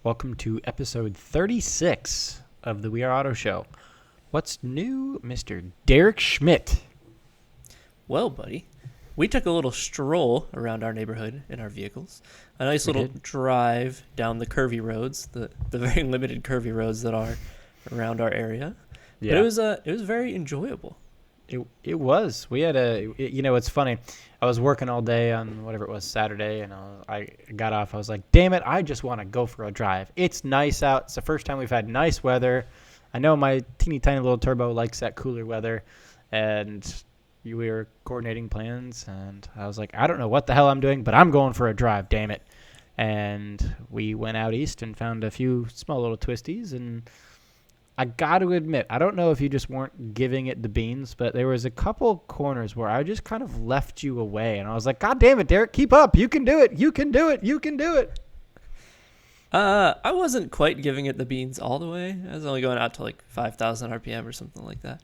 Welcome to episode 36 of the We Are Auto Show. What's new, Mr. Derek Schmidt? Well, buddy, we took a little stroll around our neighborhood in our vehicles. A nice little drive down the curvy roads, the very limited curvy roads that are around our area. Yeah. But it was very enjoyable. It was. We had it's funny. I was working all day on whatever it was, Saturday, and I got off. I was like, damn it, I just want to go for a drive. It's nice out. It's the first time we've had nice weather. I know my teeny tiny little turbo likes that cooler weather, and we were coordinating plans, and I was like, I don't know what the hell I'm doing, but I'm going for a drive, damn it. And we went out east and found a few small little twisties, and I got to admit, I don't know if you just weren't giving it the beans, but there was a couple corners where I just kind of left you away, and I was like, God damn it, Derek, keep up. You can do it. You can do it. You can do it. I wasn't quite giving it the beans all the way. I was only going out to like 5,000 RPM or something like that.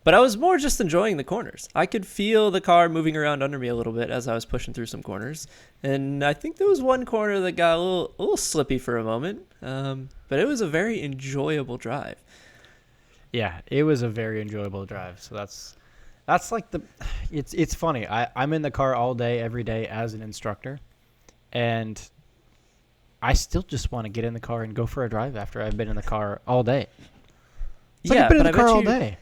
But I was more just enjoying the corners. I could feel the car moving around under me a little bit as I was pushing through some corners. And I think there was one corner that got a little slippy for a moment. But it was a very enjoyable drive. Yeah, it was a very enjoyable drive. So that's like it's funny. I'm in the car all day, every day as an instructor. And I still just want to get in the car and go for a drive after I've been in the car all day. It's like I've been in the car all day.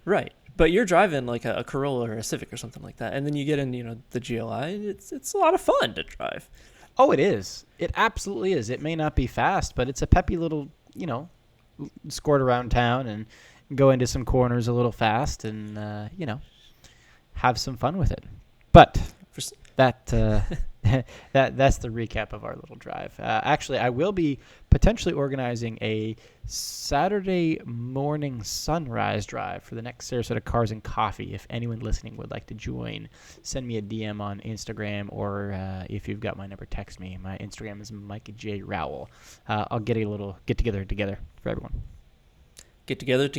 Right. But you're driving like a Corolla or a Civic or something like that. And then you get in, the GLI. It's a lot of fun to drive. Oh, it is. It absolutely is. It may not be fast, but it's a peppy little, squirt around town and go into some corners a little fast and, have some fun with it. But that that's the recap of our little drive. Actually, I will be potentially organizing a Saturday morning sunrise drive for the next Sarasota Cars and Coffee. If anyone listening would like to join, send me a DM on Instagram, or if you've got my number, text me. My Instagram is Mike J. Rowell. I'll get a little get-together for everyone. Get together.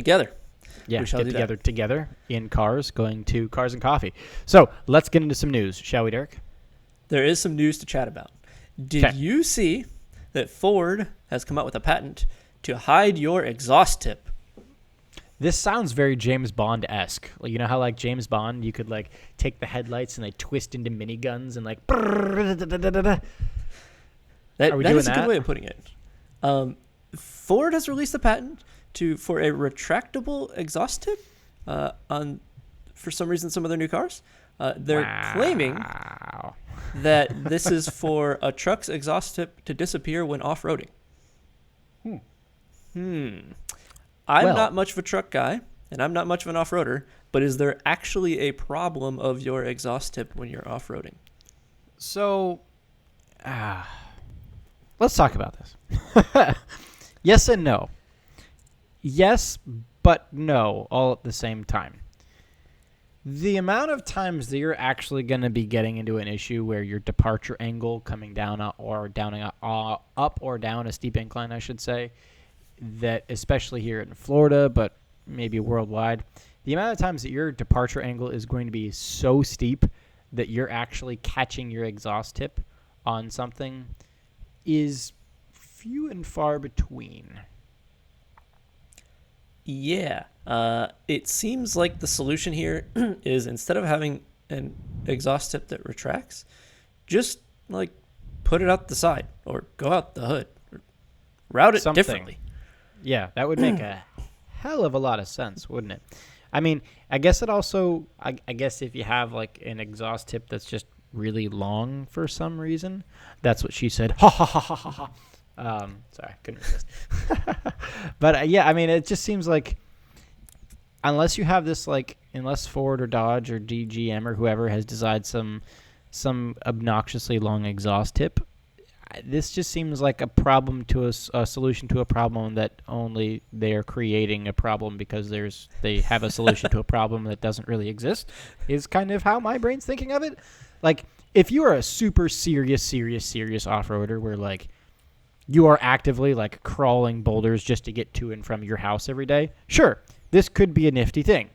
Yeah, get together in cars, going to Cars and Coffee. So let's get into some news, shall we, Derek? There is some news to chat about. Did you see that Ford has come out with a patent to hide your exhaust tip? This sounds very James Bond-esque. Like, you know how, like, James Bond, you could, like, take the headlights and they twist into miniguns and, like... That is a good way of putting it. Ford has released a patent for a retractable exhaust tip for some reason, some of their new cars. They're claiming that this is for a truck's exhaust tip to disappear when off-roading. I'm not much of a truck guy, and I'm not much of an off-roader, but is there actually a problem of your exhaust tip when you're off-roading? So, let's talk about this. Yes and no. Yes, but no, all at the same time. The amount of times that you're actually going to be getting into an issue where your departure angle coming down or down up or down a steep incline, I should say, that especially here in Florida, but maybe worldwide, the amount of times that your departure angle is going to be so steep that you're actually catching your exhaust tip on something is few and far between. Yeah. It seems like the solution here is instead of having an exhaust tip that retracts, just like put it out the side or go out the hood or route it differently. Yeah, that would make a hell of a lot of sense, wouldn't it? I mean, I guess it also, I guess if you have like an exhaust tip that's just really long for some reason, that's what she said. Ha ha ha ha ha ha. Sorry, couldn't resist. But yeah, I mean, it just seems like unless you have this, like, unless Ford or Dodge or DGM or whoever has designed some obnoxiously long exhaust tip, this just seems like a problem to a solution to a problem that only they are creating a problem because they have a solution to a problem that doesn't really exist, is kind of how my brain's thinking of it. Like, if you are a super serious off-roader where, like, you are actively, like, crawling boulders just to get to and from your house every day, sure, this could be a nifty thing.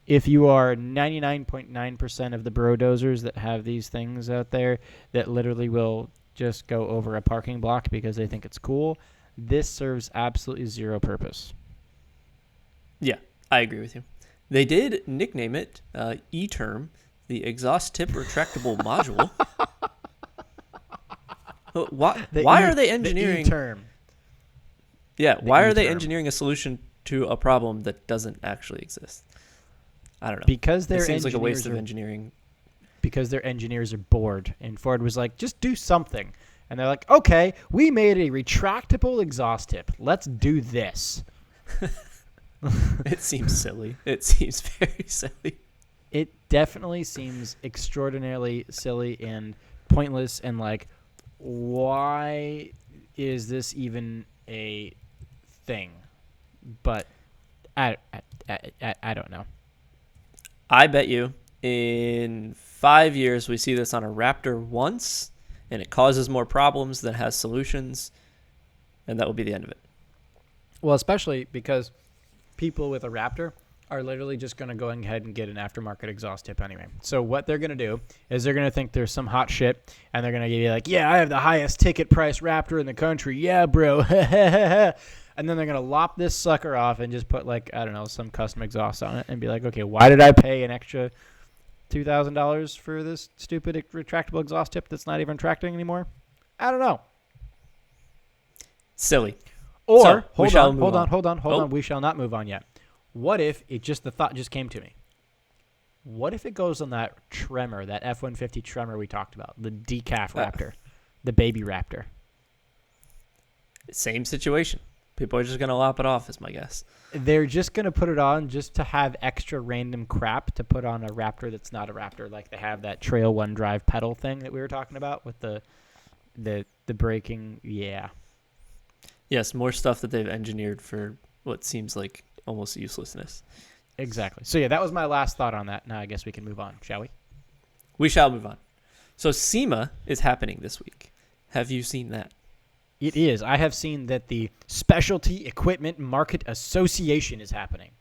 If you are 99.9% of the bro dozers that have these things out there that literally will just go over a parking block because they think it's cool. This serves absolutely zero purpose. Yeah, I agree with you. They did nickname it E-Term, the exhaust tip retractable module. Why are they engineering the E-Term? Yeah, why are they E-Term. engineering a solution to a problem that doesn't actually exist? I don't know. Because it seems like a waste of engineering. Because their engineers are bored, and Ford was like, just do something. And they're like, okay, we made a retractable exhaust tip. Let's do this. It seems silly. It seems very silly. It definitely seems extraordinarily silly and pointless, and like, why is this even a thing? But I don't know. I bet you in 5 years we see this on a Raptor once, and it causes more problems than has solutions, and that will be the end of it. Well, especially because people with a Raptor are literally just going to go ahead and get an aftermarket exhaust tip anyway. So what they're going to do is they're going to think there's some hot shit, and they're going to give you like, yeah, I have the highest ticket price Raptor in the country. Yeah, bro. And then they're going to lop this sucker off and just put like, I don't know, some custom exhaust on it and be like, okay, why did I pay an extra $2,000 for this stupid retractable exhaust tip that's not even tracting anymore? I don't know. Silly. Or, so, hold on. We shall not move on yet. What if the thought just came to me. What if it goes on that Tremor, that F-150 Tremor we talked about, the decaf Raptor, the baby Raptor? Same situation. People are just going to lop it off, is my guess. They're just going to put it on just to have extra random crap to put on a Raptor that's not a Raptor. Like they have that Trail 1 Drive pedal thing that we were talking about with the braking. Yeah. Yes, more stuff that they've engineered for what seems like almost uselessness. Exactly. So, yeah, that was my last thought on that. Now I guess we can move on, shall we? We shall move on. So SEMA is happening this week. Have you seen that? It is. I have seen that the Specialty Equipment Market Association is happening.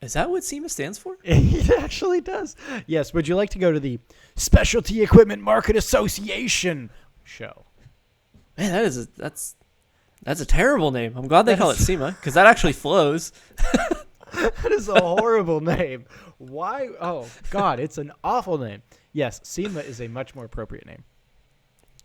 Is that what SEMA stands for? It actually does. Yes. Would you like to go to the Specialty Equipment Market Association show? Man, that's a terrible name. I'm glad they call it SEMA because that actually flows. That is a horrible name. Why? Oh, God, it's an awful name. Yes, SEMA is a much more appropriate name.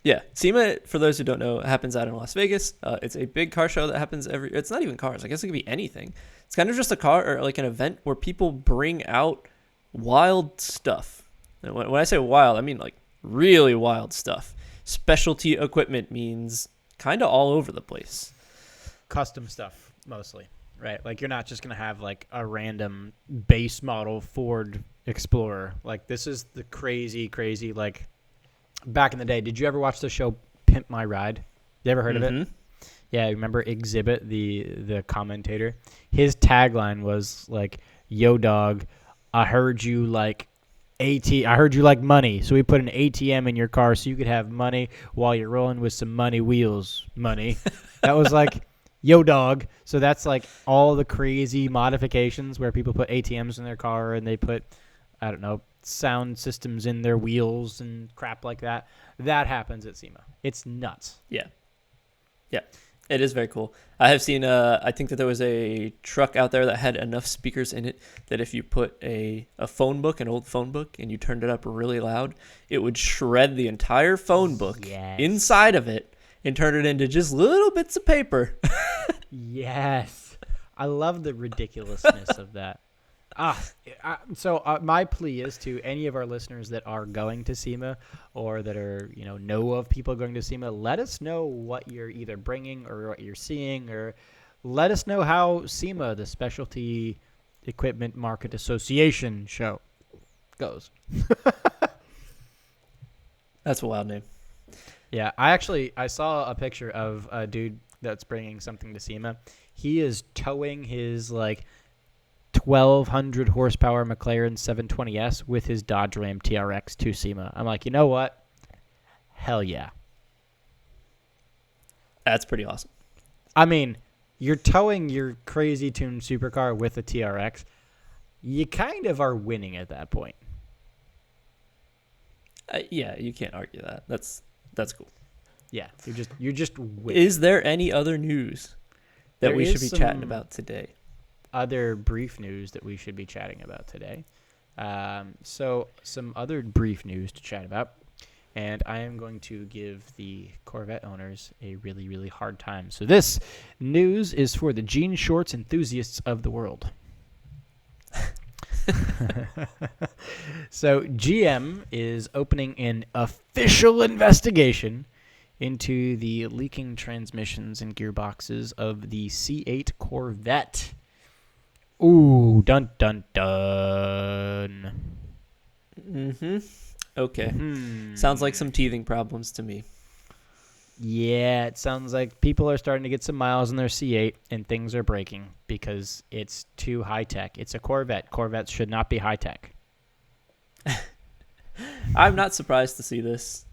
Yeah, SEMA, for those who don't know, happens out in Las Vegas. It's a big car show that happens it's not even cars. I guess it could be anything. It's kind of just a car or like an event where people bring out wild stuff. And when I say wild, I mean like really wild stuff. Specialty equipment means kind of all over the place. Custom stuff, mostly, right? Like you're not just going to have like a random base model Ford Explorer. Like this is the crazy, like back in the day. Did you ever watch the show Pimp My Ride? You ever heard of it? Yeah, remember Exhibit, the commentator? His tagline was like, "Yo, dog, I heard you like money, so we put an ATM in your car so you could have money while you're rolling with some money wheels, money." That was like, yo, dog. So that's like all the crazy modifications where people put ATMs in their car and they put, I don't know, sound systems in their wheels and crap like that. That happens at SEMA. It's nuts. Yeah. It is very cool. I have seen, I think that there was a truck out there that had enough speakers in it that if you put an old phone book, and you turned it up really loud, it would shred the entire phone book inside of it and turn it into just little bits of paper. Yes. I love the ridiculousness of that. So my plea is to any of our listeners that are going to SEMA or that are, know of people going to SEMA, let us know what you're either bringing or what you're seeing, or let us know how SEMA, the Specialty Equipment Market Association show, goes. That's a wild name. Yeah, I saw a picture of a dude that's bringing something to SEMA. He is towing his 1,200 horsepower McLaren 720S with his Dodge Ram TRX to SEMA. I'm like, you know what? Hell yeah. That's pretty awesome. I mean, you're towing your crazy tuned supercar with a TRX. You kind of are winning at that point. Yeah, you can't argue that. That's cool. Yeah, you're just winning. Is there any other news that There we should is be chatting some about today? other brief news that we should be chatting about today. So some other brief news to chat about, and I am going to give the Corvette owners a really, really hard time. So this news is for the jean shorts enthusiasts of the world. So GM is opening an official investigation into the leaking transmissions and gearboxes of the C8 Corvette. Ooh, dun dun dun. Mm-hmm. Okay. Sounds like some teething problems to me. Yeah, it sounds like people are starting to get some miles in their C8 and things are breaking because it's too high tech. It's a Corvette. Corvettes should not be high tech. I'm not surprised to see this.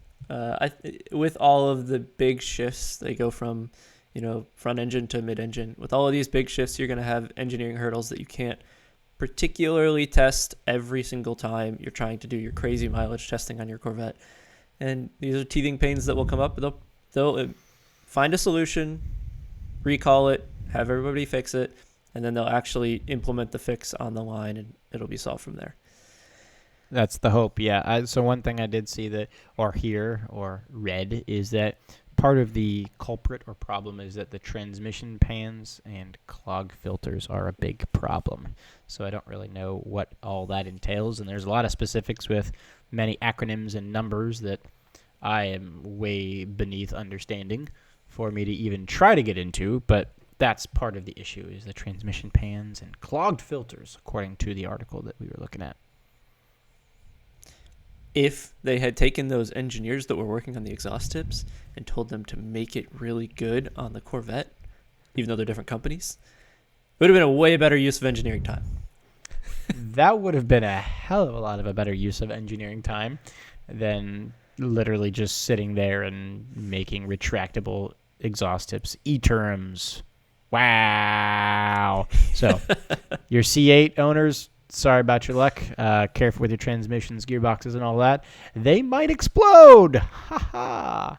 With all of the big shifts, they go from, front engine to mid engine. With all of these big shifts, you're going to have engineering hurdles that you can't particularly test every single time you're trying to do your crazy mileage testing on your Corvette. And these are teething pains that will come up. They'll find a solution, recall it, have everybody fix it, and then they'll actually implement the fix on the line, and it'll be solved from there. That's the hope, yeah. So one thing I did see that, or hear, or read, is that part of the culprit or problem is that the transmission pans and clog filters are a big problem. So I don't really know what all that entails, and there's a lot of specifics with many acronyms and numbers that I am way beneath understanding for me to even try to get into, but that's part of the issue, is the transmission pans and clogged filters, according to the article that we were looking at. If they had taken those engineers that were working on the exhaust tips and told them to make it really good on the Corvette, even though they're different companies, it would have been a way better use of engineering time. That would have been a hell of a lot of a better use of engineering time than literally just sitting there and making retractable exhaust tips. E-terms. Wow. So your C8 owners, sorry about your luck. Careful with your transmissions, gearboxes, and all that. They might explode. Ha ha.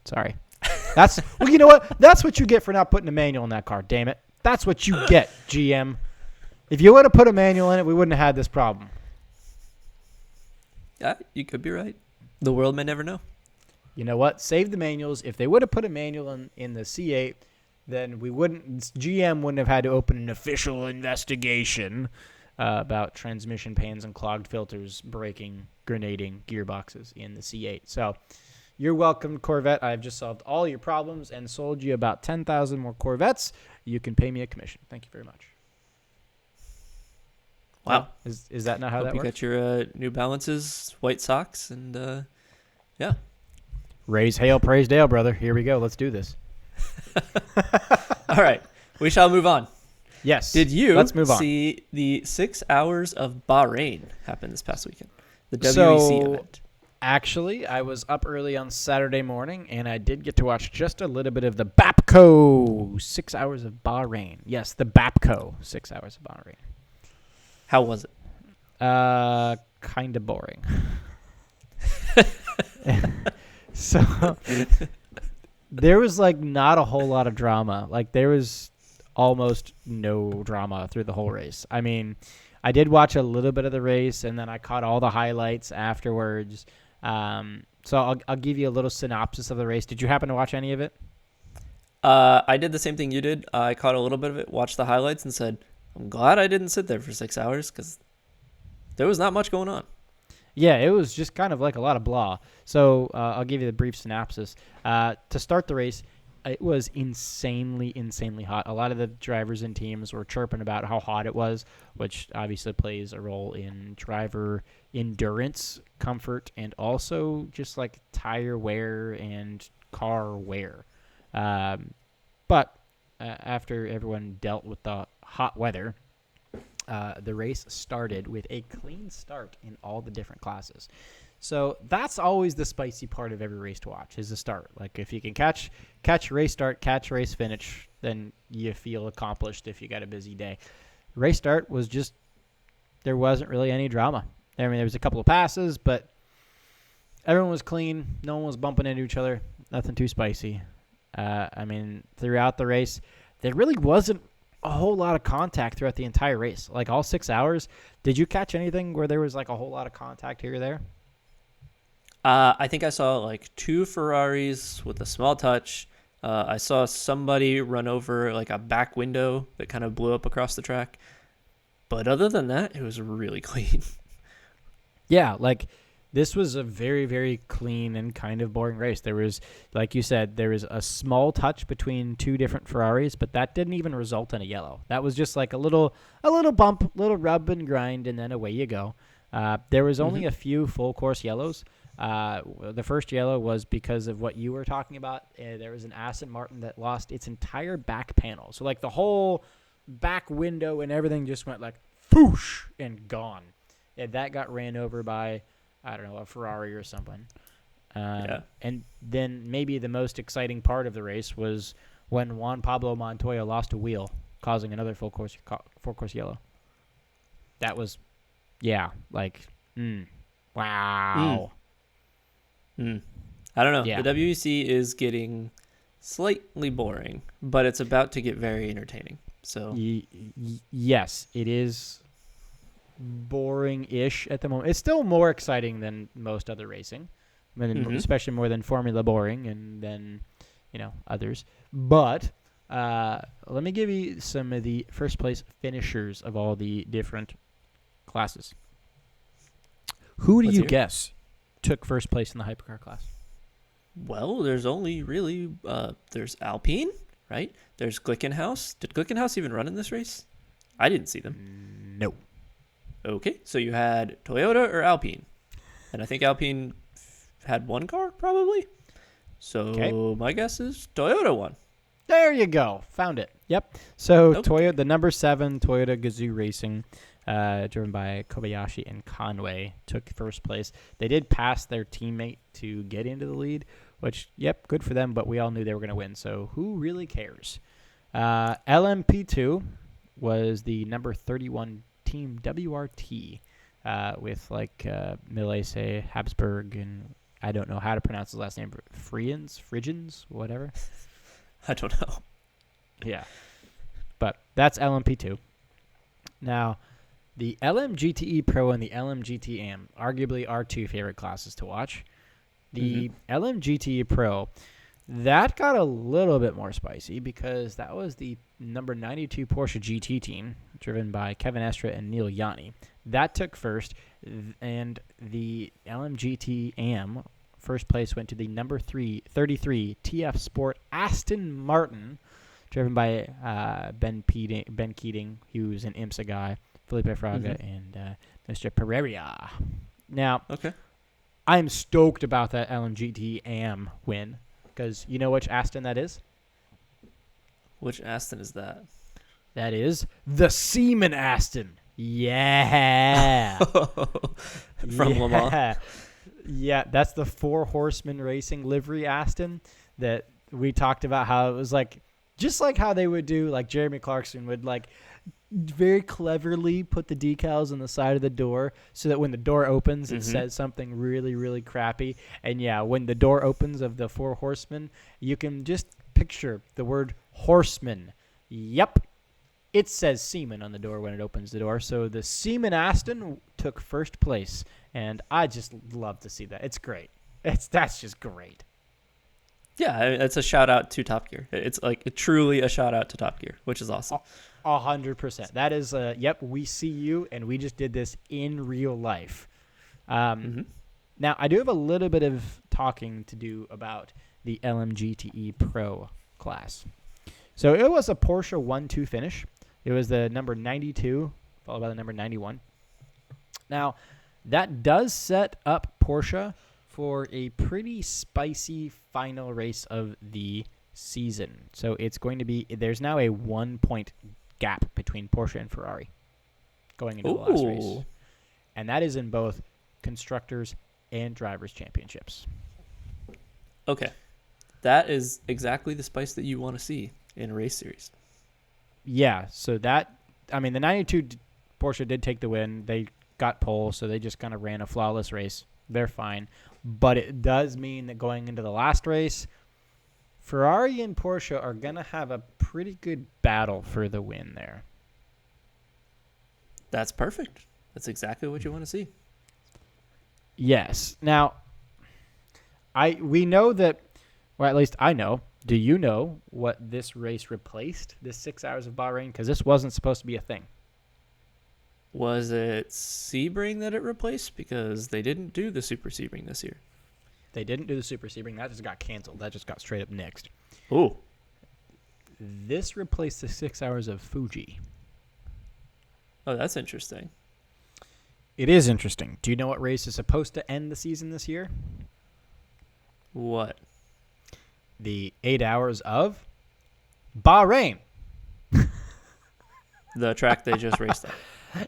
Sorry. Well, you know what? That's what you get for not putting a manual in that car. Damn it. That's what you get, GM. If you would have put a manual in it, we wouldn't have had this problem. Yeah, you could be right. The world may never know. You know what? Save the manuals. If they would have put a manual in the C8, then GM wouldn't have had to open an official investigation about transmission pans and clogged filters breaking, grenading gearboxes in the C8. So you're welcome, Corvette. I've just solved all your problems and sold you about 10,000 more Corvettes. You can pay me a commission. Thank you very much. Wow. Is that not how Hope that you works? got your New Balances, white socks, and yeah. Raise hail, praise Dale, brother. Here we go. Let's do this. All right. We shall move on. Yes. Did you Let's move on. see the 6 hours of Bahrain happen this past weekend? The WEC event. Actually, I was up early on Saturday morning, and I did get to watch just a little bit of the BAPCO 6 hours of Bahrain. Yes, the BAPCO 6 hours of Bahrain. How was it? Kind of boring. So there was not a whole lot of drama. There was almost no drama through the whole race. I mean, I did watch a little bit of the race, and then I caught all the highlights afterwards. So I'll give you a little synopsis of the race. Did you happen to watch any of it? I did the same thing you did. I caught a little bit of it, watched the highlights, and said, I'm glad I didn't sit there for 6 hours because there was not much going on. Yeah, it was just kind of a lot of blah. So I'll give you the brief synopsis. To start the race, it was insanely hot. A lot of the drivers and teams were chirping about how hot it was, which obviously plays a role in driver endurance, comfort, and also just tire wear and car wear. But after everyone dealt with the hot weather, the race started with a clean start in all the different classes. So that's always the spicy part of every race to watch, is the start. If you can catch race start, catch race finish, then you feel accomplished if you got a busy day. Race start was just, there wasn't really any drama. I mean, there was a couple of passes, but everyone was clean. No one was bumping into each other. Nothing too spicy. I mean, throughout the race, there really wasn't a whole lot of contact throughout the entire race. Like all 6 hours, did you catch anything where there was like a whole lot of contact here or there? I think I saw like 2 Ferraris with a small touch. I saw somebody run over like a back window that kind of blew up across the track. But other than that, it was really clean. Yeah, like this was a very, very clean and kind of boring race. There was, like you said, there was a small touch between 2 different Ferraris, but that didn't even result in a yellow. That was just like a little bump, little rub and grind, and then away you go. There was only a few full course yellows. The first yellow was because of what you were talking about. There was an Aston Martin that lost its entire back panel. So like the whole back window and everything just went like whoosh and gone. And that got ran over by, I don't know, a Ferrari or something. And then maybe the most exciting part of the race was when Juan Pablo Montoya lost a wheel, causing another full course yellow. That was, wow. I don't know. Yeah. The WEC is getting slightly boring, but it's about to get very entertaining. So yes, it is boring-ish at the moment. It's still more exciting than most other racing, especially more than Formula Boring and then, others. But let me give you some of the first place finishers of all the different classes. Who do you guess took first place in the hypercar class? Well, there's only really there's Alpine, right? There's Glickenhaus. Did Glickenhaus even run in this race? I didn't see them. No. Okay, so you had Toyota or Alpine, and I think Alpine had one car probably. So my guess is Toyota won. There you go. Found it. Yep. So Okay. Toyota, the number 7 Toyota Gazoo Racing, driven by Kobayashi and Conway, took first place. They did pass their teammate to get into the lead, which, good for them, but we all knew they were going to win, so who really cares? LMP2 was the number 31 team WRT with Milese, Habsburg, and I don't know how to pronounce his last name, Frigens, whatever. I don't know. Yeah. But that's LMP2. Now, the LMGTE Pro and the LMGT AM, arguably our 2 favorite classes to watch. The LMGTE Pro, that got a little bit more spicy because that was the number 92 Porsche GT team, driven by Kevin Estra and Neil Yanni. That took first, and the LMGT AM first place went to the number 33 TF Sport Aston Martin, driven by Ben Keating, who's an IMSA guy, Felipe Fraga, and Mr. Pereira. Now, I'm stoked about that LMGT AM win, because you know which Aston that is? Which Aston is that? That is the Seaman Aston. Yeah. From Le Mans. Yeah, that's the 4 Horsemen Racing livery Aston that we talked about, how it was like, just like how they would do, like Jeremy Clarkson would very cleverly put the decals on the side of the door so that when the door opens, it says something really, really crappy. And when the door opens of the 4 Horsemen, you can just picture the word horseman. Yep. It says Seaman on the door when it opens the door. So the Seaman Aston took first place, and I just love to see that. It's great. That's just great. Yeah, it's a shout out to Top Gear. It's truly a shout out to Top Gear, which is awesome. 100%. That is, we see you, and we just did this in real life. Now, I do have a little bit of talking to do about the LMGTE Pro class. So it was a Porsche 1-2 finish. It was the number 92, followed by the number 91. Now, that does set up Porsche for a pretty spicy final race of the season. So it's going to be, there's now a 1-point gap between Porsche and Ferrari going into the last race. And that is in both constructors and drivers' championships. Okay. That is exactly the spice that you want to see in a race series. Yeah, so the 92 Porsche did take the win. They got pole, so they just kind of ran a flawless race. They're fine. but it does mean that going into the last race, Ferrari and Porsche are going to have a pretty good battle for the win there. That's perfect. That's exactly what you want to see. Yes. Now, we know that, or at least I know. Do you know what this race replaced, this 6 hours of Bahrain? Because this wasn't supposed to be a thing. Was it Sebring that it replaced? Because they didn't do the Super Sebring this year. They didn't do the Super Sebring. That just got canceled. That just got straight up nixed. Ooh. This replaced the 6 hours of Fuji. Oh, that's interesting. It is interesting. Do you know what race is supposed to end the season this year? What? The 8 hours of Bahrain. The track they just raced at.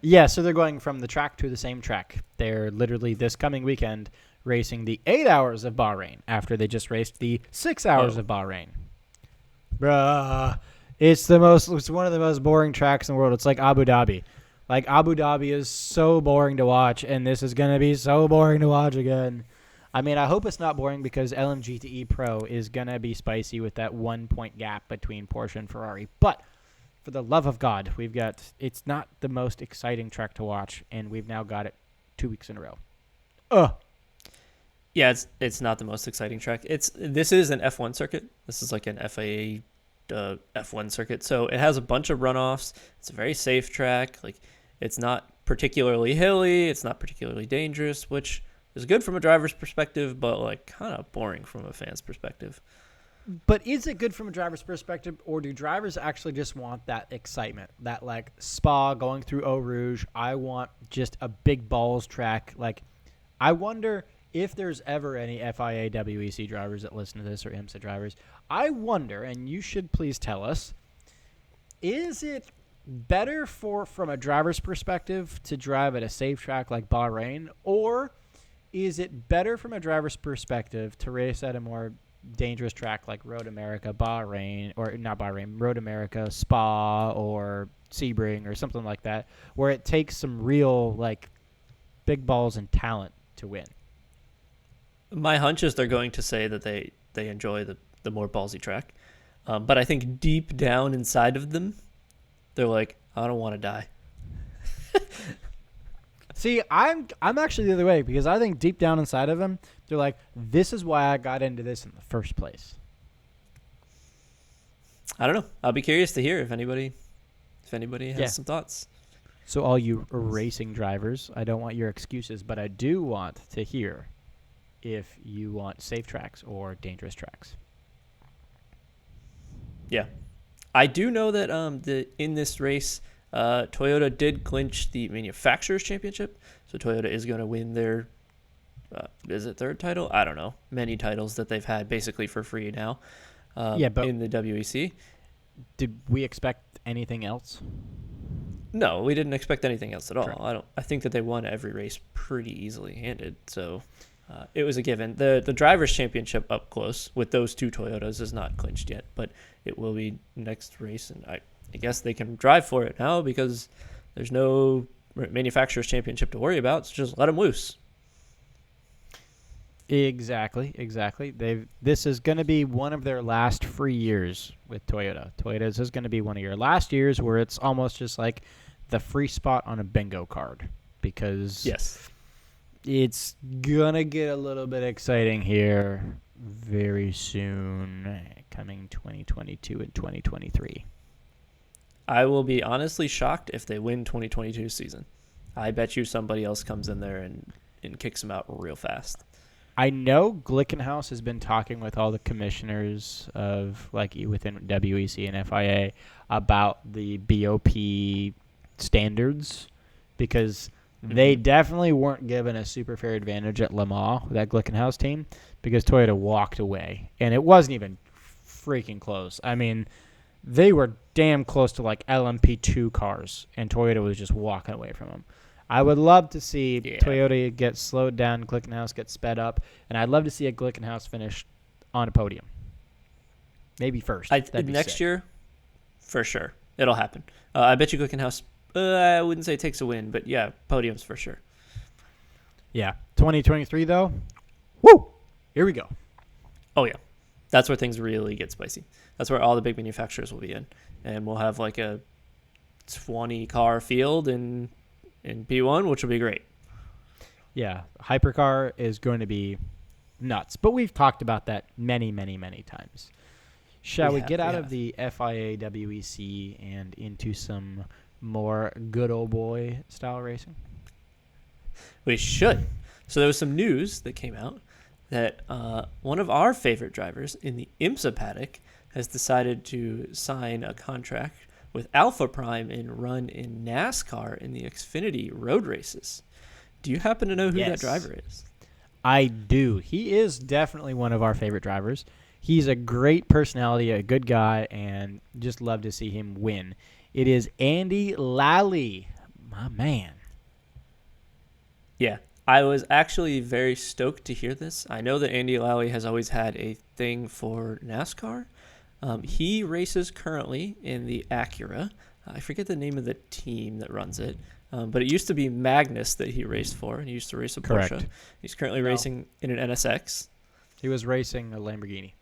Yeah, so they're going from the track to the same track. They're literally this coming weekend racing the 8 hours of Bahrain after they just raced the 6 hours of Bahrain. Bruh. It's one of the most boring tracks in the world. It's like Abu Dhabi. Like, Abu Dhabi is so boring to watch, and this is going to be so boring to watch again. I mean, I hope it's not boring because LMGTE Pro is going to be spicy with that 1 point gap between Porsche and Ferrari. But for the love of God, it's not the most exciting track to watch, and we've now got it 2 weeks in a row. Ugh. Yeah, it's not the most exciting track. This is an F1 circuit. This is like an FIA F1 circuit. So it has a bunch of runoffs. It's a very safe track. Like, it's not particularly hilly. It's not particularly dangerous, which is good from a driver's perspective, but like kind of boring from a fan's perspective. But is it good from a driver's perspective, or do drivers actually just want that excitement, that like Spa going through Eau Rouge? I want just a big balls track. Like, I wonder if there's ever any FIA WEC drivers that listen to this, or IMSA drivers. I wonder, and you should please tell us, is it better from a driver's perspective to drive at a safe track like Bahrain, or is it better from a driver's perspective to race at a more dangerous track like Road America, Bahrain, or not Bahrain, Road America, Spa, or Sebring, or something like that, where it takes some real like big balls and talent to win? My hunch is they're going to say that they enjoy the more ballsy track. But I think deep down inside of them, they're like, I don't want to die. See, I'm actually the other way, because I think deep down inside of them, they're like, this is why I got into this in the first place. I don't know. I'll be curious to hear if anybody has some thoughts. So all you racing drivers, I don't want your excuses, but I do want to hear if you want safe tracks or dangerous tracks. Yeah. I do know that in this race, Toyota did clinch the Manufacturers' Championship. So Toyota is going to win their, is it third title? I don't know. Many titles that they've had basically for free now but in the WEC. Did we expect anything else? No, we didn't expect anything else at all. Correct. I think that they won every race pretty easily handed. So it was a given. The Drivers' Championship up close with those two Toyotas is not clinched yet, but it will be next race, and I guess they can drive for it now because there's no Manufacturers' Championship to worry about, so just let them loose. Exactly. This is going to be one of their last free years with Toyota. This is going to be one of your last years where it's almost just like the free spot on a bingo card, because it's going to get a little bit exciting here very soon, coming 2022 and 2023. I will be honestly shocked if they win 2022 season. I bet you somebody else comes in there and kicks them out real fast. I know Glickenhaus has been talking with all the commissioners of within WEC and FIA about the BOP standards, because they definitely weren't given a super fair advantage at Le Mans, that Glickenhaus team, because Toyota walked away, and it wasn't even freaking close. I mean, they were damn close to like LMP2 cars, and Toyota was just walking away from them. I would love to see Toyota get slowed down, Glickenhaus get sped up, and I'd love to see a Glickenhaus finish on a podium. Maybe first. Next year, for sure. It'll happen. I bet you Glickenhaus, I wouldn't say takes a win, but yeah, podiums for sure. Yeah. 2023, though, Woo! Here we go. Oh yeah, that's where things really get spicy. That's where all the big manufacturers will be in, and we'll have like a 20 car field in P1, which will be great. Yeah, hypercar is going to be nuts, but we've talked about that many, many, many times. Shall we get out of the FIA WEC and into some more good old boy style racing? We should. So there was some news that came out that one of our favorite drivers in the IMSA paddock has decided to sign a contract with Alpha Prime and run in NASCAR in the Xfinity road races. Do you happen to know who that driver is? I do. He is definitely one of our favorite drivers. He's a great personality, a good guy, and just love to see him win. It is Andy Lally, my man. Yeah, I was actually very stoked to hear this. I know that Andy Lally has always had a thing for NASCAR. He races currently in the Acura. I forget the name of the team that runs it, but it used to be Magnus that he raced for, and he used to race a Porsche. He's currently racing in an NSX. He was racing a Lamborghini.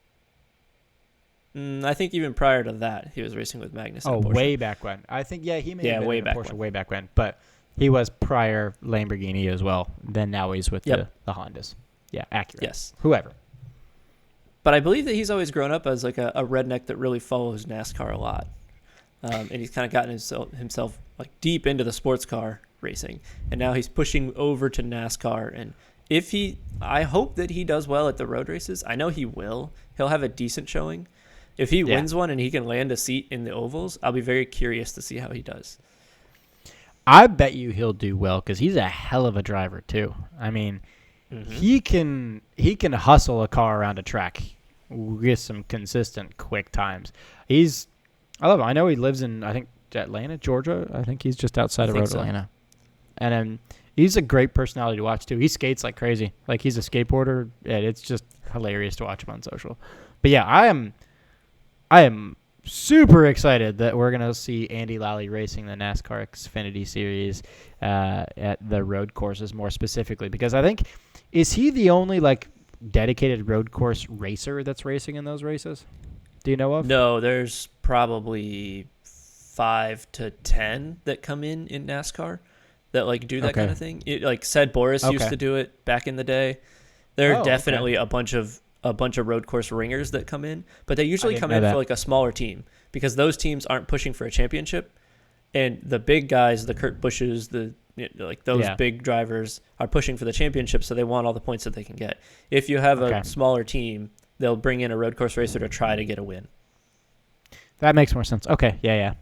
I think even prior to that, he was racing with Magnus. Oh, way back when. I think, he may have been way in a back Porsche when. way back when, but he was prior Lamborghini as well. Then now he's with the Hondas. Yeah, Acura. Yes. Whoever. But I believe that he's always grown up as like a redneck that really follows NASCAR a lot. And he's kind of gotten himself like deep into the sports car racing. And now he's pushing over to NASCAR. And I hope that he does well at the road races. I know he will. He'll have a decent showing. If he wins one and he can land a seat in the ovals, I'll be very curious to see how he does. I bet you he'll do well because he's a hell of a driver too. I mean, he can hustle a car around a track with some consistent quick times. I love him. I know he lives in, I think, Atlanta, Georgia. I think he's just outside of Atlanta. And he's a great personality to watch too. He skates like crazy. Like he's a skateboarder. And it's just hilarious to watch him on social. But yeah, I am super excited that we're going to see Andy Lally racing the NASCAR Xfinity Series at the road courses more specifically. Because I think, is he the only like dedicated road course racer that's racing in those races? Do you know of? No, there's probably 5 to 10 that come in NASCAR that like do that kind of thing. Like Sid Boris used to do it back in the day. There are definitely a bunch of road course ringers that come in, but they usually come in for like a smaller team because those teams aren't pushing for a championship, and the big guys, the Kurt Busches, those big drivers are pushing for the championship, so they want all the points that they can get. If you have a smaller team, they'll bring in a road course racer to try to get a win. That makes more sense. Okay, yeah.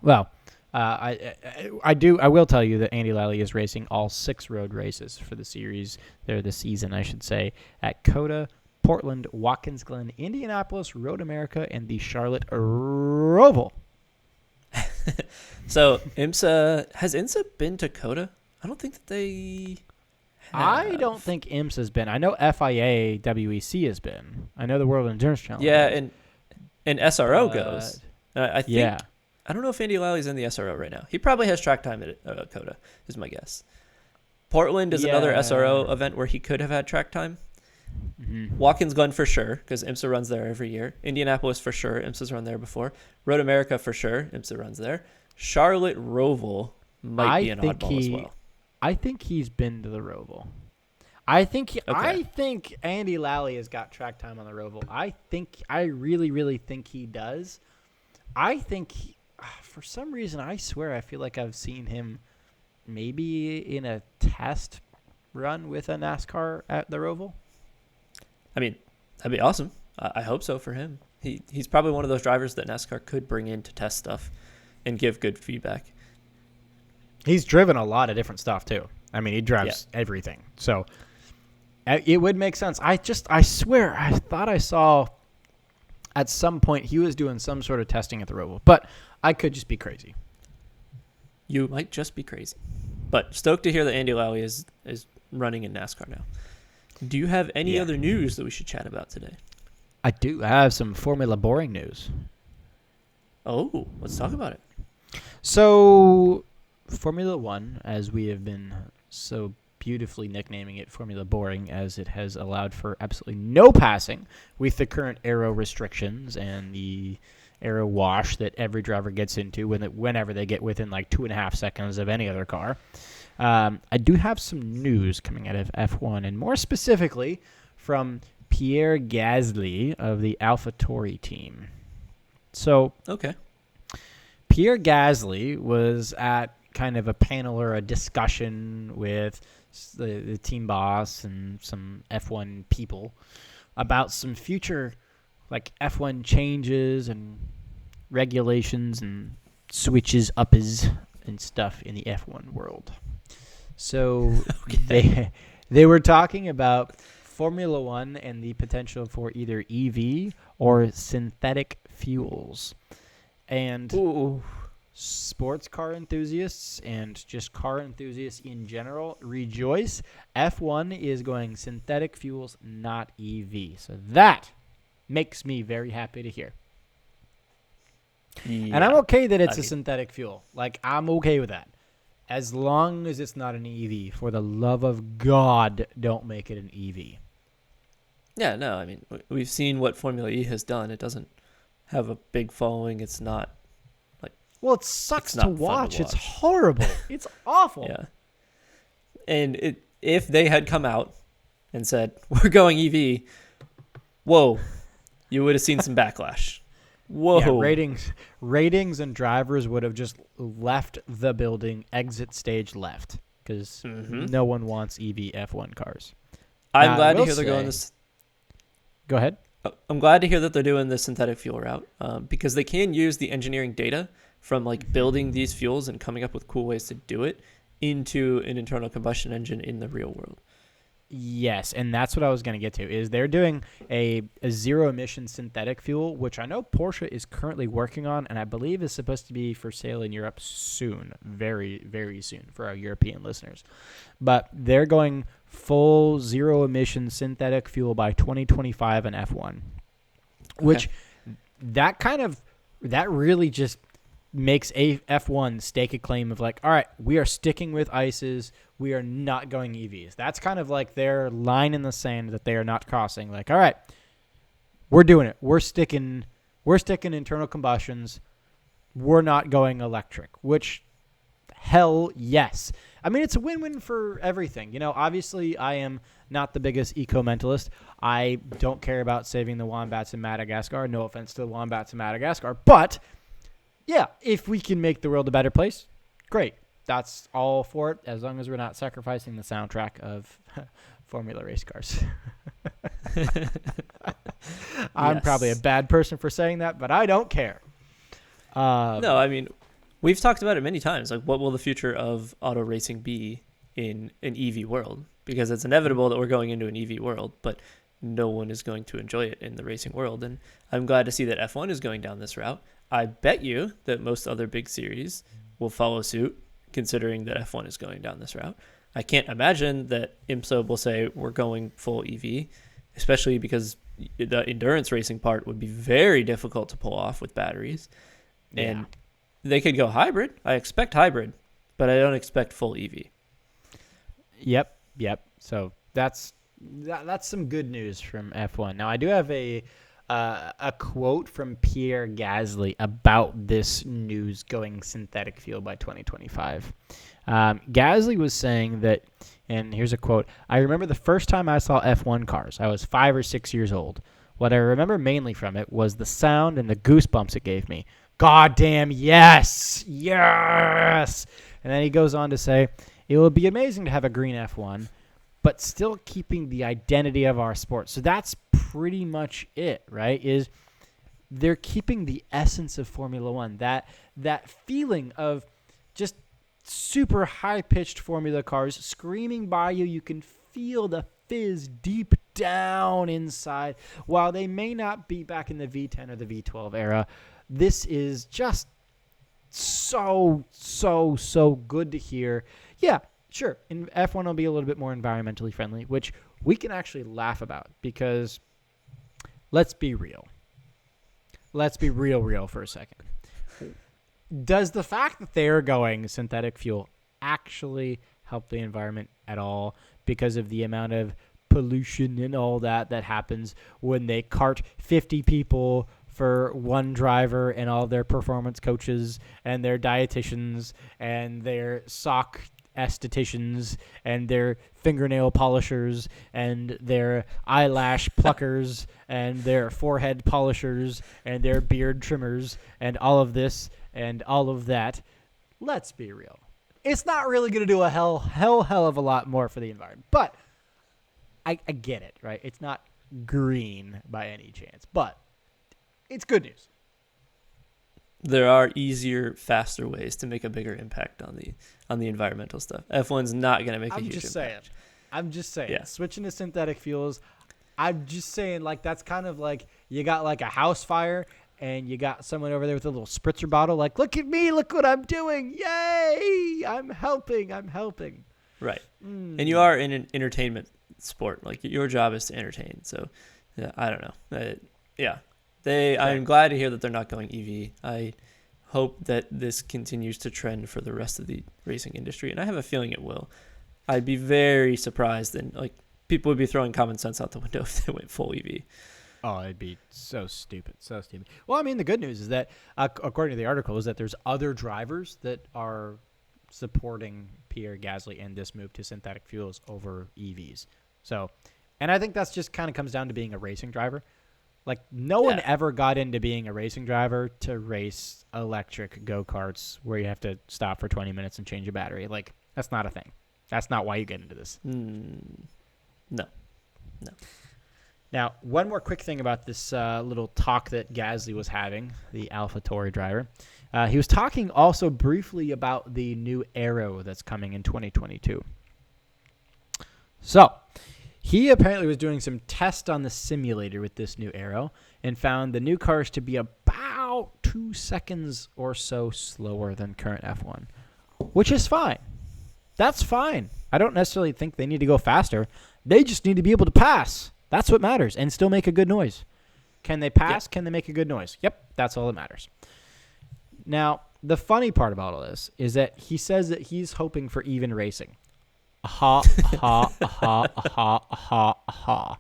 Well, I will tell you that Andy Lally is racing all 6 road races for the series, the season, I should say, at COTA, Portland, Watkins Glen, Indianapolis, Road America, and the Charlotte Roval. So has IMSA been to COTA? I don't think that they have. I don't think IMSA has been. I know FIA WEC has been. I know the World Endurance Challenge. Yeah, and SRO goes. I think. Yeah. I don't know if Andy Lally's in the SRO right now. He probably has track time at COTA, is my guess. Portland is another SRO event where he could have had track time. Mm-hmm. Watkins Glen for sure, because IMSA runs there every year. Indianapolis for sure, IMSA's run there before. Road America for sure, IMSA runs there. Charlotte Roval might be an oddball as well. I think he's been to the Roval. I think Andy Lally has got track time on the Roval. I really, really think he does. I think for some reason, I swear I feel like I've seen him maybe in a test run with a NASCAR at the Roval. I mean, that'd be awesome. I hope so for him. He's probably one of those drivers that NASCAR could bring in to test stuff and give good feedback. He's driven a lot of different stuff too. I mean, he drives everything. So it would make sense. I swear, I thought I saw at some point he was doing some sort of testing at the Roval, but I could just be crazy. You might just be crazy. But stoked to hear that Andy Lally is running in NASCAR now. Do you have any other news that we should chat about today? I do. I have some Formula Boring news. Oh, let's talk about it. So, Formula One, as we have been so beautifully nicknaming it Formula Boring, as it has allowed for absolutely no passing with the current aero restrictions and the aero wash that every driver gets into whenever they get within like 2.5 seconds of any other car. I do have some news coming out of F1, and more specifically from Pierre Gasly of the AlphaTauri team. So, Okay. Pierre Gasly was at kind of a panel or a discussion with the team boss and some F1 people about some future like F1 changes and regulations and switches uppers and stuff in the F1 world. So they were talking about Formula One and the potential for either EV or synthetic fuels. And sports car enthusiasts and just car enthusiasts in general rejoice. F1 is going synthetic fuels, not EV. So that makes me very happy to hear. Yeah. And I'm okay that it's a synthetic fuel. Like, I'm okay with that. As long as it's not an EV. For the love of God, don't make it an EV. Yeah, no, I mean, we've seen what Formula E has done. It doesn't have a big following. It's not Well, it sucks it's not to fun to watch. It's watch. horrible. It's awful. Yeah. And if they had come out and said, we're going EV, whoa, you would have seen some backlash. Whoa. Yeah, ratings and drivers would have just left the building, exit stage left, because no one wants EV F1 cars. I'm glad to hear they're going this. Go ahead. I'm glad to hear that they're doing the synthetic fuel route because they can use the engineering data from like building these fuels and coming up with cool ways to do it into an internal combustion engine in the real world. Yes, and that's what I was going to get to, is they're doing a zero-emission synthetic fuel, which I know Porsche is currently working on, and I believe is supposed to be for sale in Europe soon, very, very soon for our European listeners. But they're going full zero-emission synthetic fuel by 2025 in F1, which that really just makes F1 stake a claim of like, all right, we are sticking with ICEs. We are not going EVs. That's kind of like their line in the sand that they are not crossing. Like, all right, we're doing it. We're sticking internal combustions. We're not going electric, which hell yes. I mean, it's a win-win for everything. You know, obviously I am not the biggest eco-mentalist. I don't care about saving the wombats in Madagascar. No offense to the wombats in Madagascar, but yeah, if we can make the world a better place, great. That's all for it, as long as we're not sacrificing the soundtrack of Formula race cars. I'm probably a bad person for saying that, but I don't care. No, I mean, we've talked about it many times. Like, what will the future of auto racing be in an EV world? Because it's inevitable that we're going into an EV world, but no one is going to enjoy it in the racing world. And I'm glad to see that F1 is going down this route. I bet you that most other big series will follow suit, considering that F1 is going down this route. I can't imagine that IMSA will say we're going full EV, especially because the endurance racing part would be very difficult to pull off with batteries. Yeah. And they could go hybrid. I expect hybrid, but I don't expect full EV. Yep. So that's some good news from F1. Now, I do have a quote from Pierre Gasly about this news going synthetic fuel by 2025. Gasly was saying that, and here's a quote, "I remember the first time I saw F1 cars. I was 5 or 6 years old. What I remember mainly from it was the sound and the goosebumps it gave me. God damn, yes! Yes!" And then he goes on to say, "It will be amazing to have a green F1, but still keeping the identity of our sport." So that's pretty much it, right? Is they're keeping the essence of Formula One, that feeling of just super high-pitched Formula cars screaming by you. You can feel the fizz deep down inside. While they may not be back in the V10 or the V12 era, this is just so good to hear. Yeah, sure, and F1 will be a little bit more environmentally friendly, which we can actually laugh about because let's be real. Let's be real for a second. Does the fact that they're going synthetic fuel actually help the environment at all because of the amount of pollution and all that happens when they cart 50 people for one driver and all their performance coaches and their dietitians and their sock estheticians and their fingernail polishers and their eyelash pluckers and their forehead polishers and their beard trimmers and all of this and all of that. Let's be real. It's not really going to do a hell of a lot more for the environment. But I get it, right? It's not green by any chance, but it's good news. There are easier, faster ways to make a bigger impact on the environmental stuff. F1's not going to make a huge impact. I'm just saying. Yeah. Switching to synthetic fuels, I'm just saying, like, that's kind of like you got like a house fire and you got someone over there with a little spritzer bottle like, look at me, look what I'm doing. Yay, I'm helping. Right. And you are in an entertainment sport. Like, your job is to entertain. So, yeah, I don't know. I'm glad to hear that they're not going EV. I hope that this continues to trend for the rest of the racing industry, and I have a feeling it will. I'd be very surprised, and like people would be throwing common sense out the window if they went full EV. Oh, it'd be so stupid. Well, I mean, the good news is that, according to the article, is that there's other drivers that are supporting Pierre Gasly and this move to synthetic fuels over EVs. So, and I think that's just kind of comes down to being a racing driver. Like, no one ever got into being a racing driver to race electric go-karts where you have to stop for 20 minutes and change a battery. Like, that's not a thing. That's not why you get into this. No. Now, one more quick thing about this little talk that Gasly was having, the AlphaTauri driver. He was talking also briefly about the new Aero that's coming in 2022. So, he apparently was doing some tests on the simulator with this new Aero and found the new cars to be about 2 seconds or so slower than current F1, which is fine. That's fine. I don't necessarily think they need to go faster. They just need to be able to pass. That's what matters, and still make a good noise. Can they pass? Yep. Can they make a good noise? Yep, that's all that matters. Now, the funny part about all this is that he says that he's hoping for even racing. Ha, ha, ha, ha, ha, ha.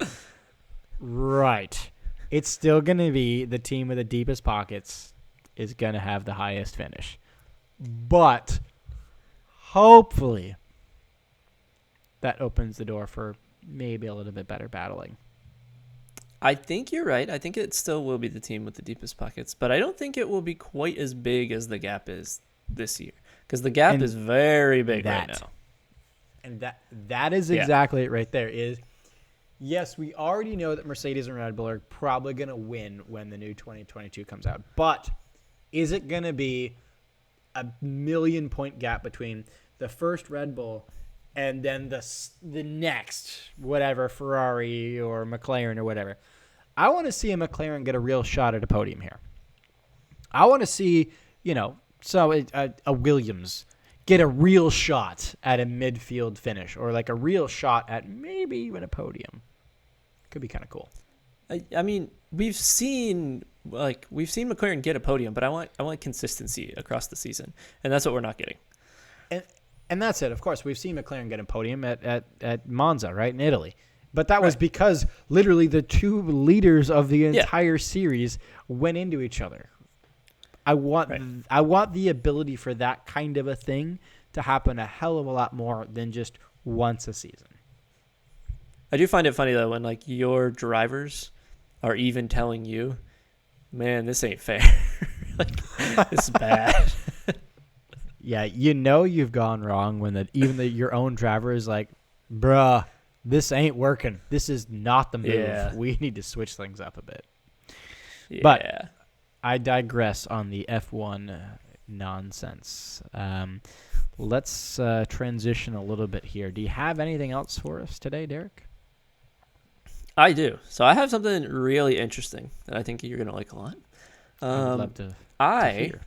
Right. It's still going to be the team with the deepest pockets is going to have the highest finish. But hopefully that opens the door for maybe a little bit better battling. I think you're right. I think it still will be the team with the deepest pockets, but I don't think it will be quite as big as the gap is this year, because the gap is very big right now. And that is exactly it right there. Is yes, we already know that Mercedes and Red Bull are probably going to win when the new 2022 comes out. But is it going to be a 1,000,000-point gap between the first Red Bull and then the next, whatever, Ferrari or McLaren or whatever? I want to see a McLaren get a real shot at a podium here. I want to see, a Williams get a real shot at a midfield finish, or like a real shot at maybe even a podium. Could be kind of cool. I mean, we've seen McLaren get a podium, but I want consistency across the season, and that's what we're not getting. And that's it. Of course, we've seen McLaren get a podium at Monza, right, in Italy. But that was because literally the two leaders of the entire series went into each other. I want the ability for that kind of a thing to happen a hell of a lot more than just once a season. I do find it funny, though, when like your drivers are even telling you, man, this ain't fair. Like, this is bad. Yeah, you've gone wrong when your own driver is like, bruh, this ain't working. This is not the move. Yeah. We need to switch things up a bit. Yeah. But I digress on the F1 nonsense. Let's transition a little bit here. Do you have anything else for us today, Derek? I do. So I have something really interesting that I think you're going to like a lot. I would love to hear.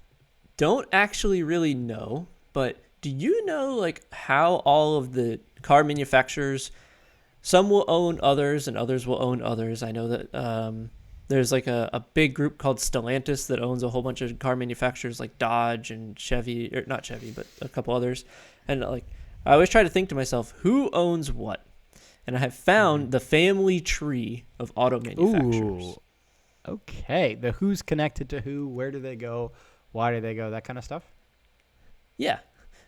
Don't actually really know, but do you know like how all of the car manufacturers, some will own others and others will own others? I know that there's like a big group called Stellantis that owns a whole bunch of car manufacturers like Dodge and Chevy, or not Chevy, but a couple others. And like I always try to think to myself, who owns what? And I have found the family tree of auto manufacturers. Ooh. Okay. The who's connected to who, where do they go, why do they go, that kind of stuff? Yeah.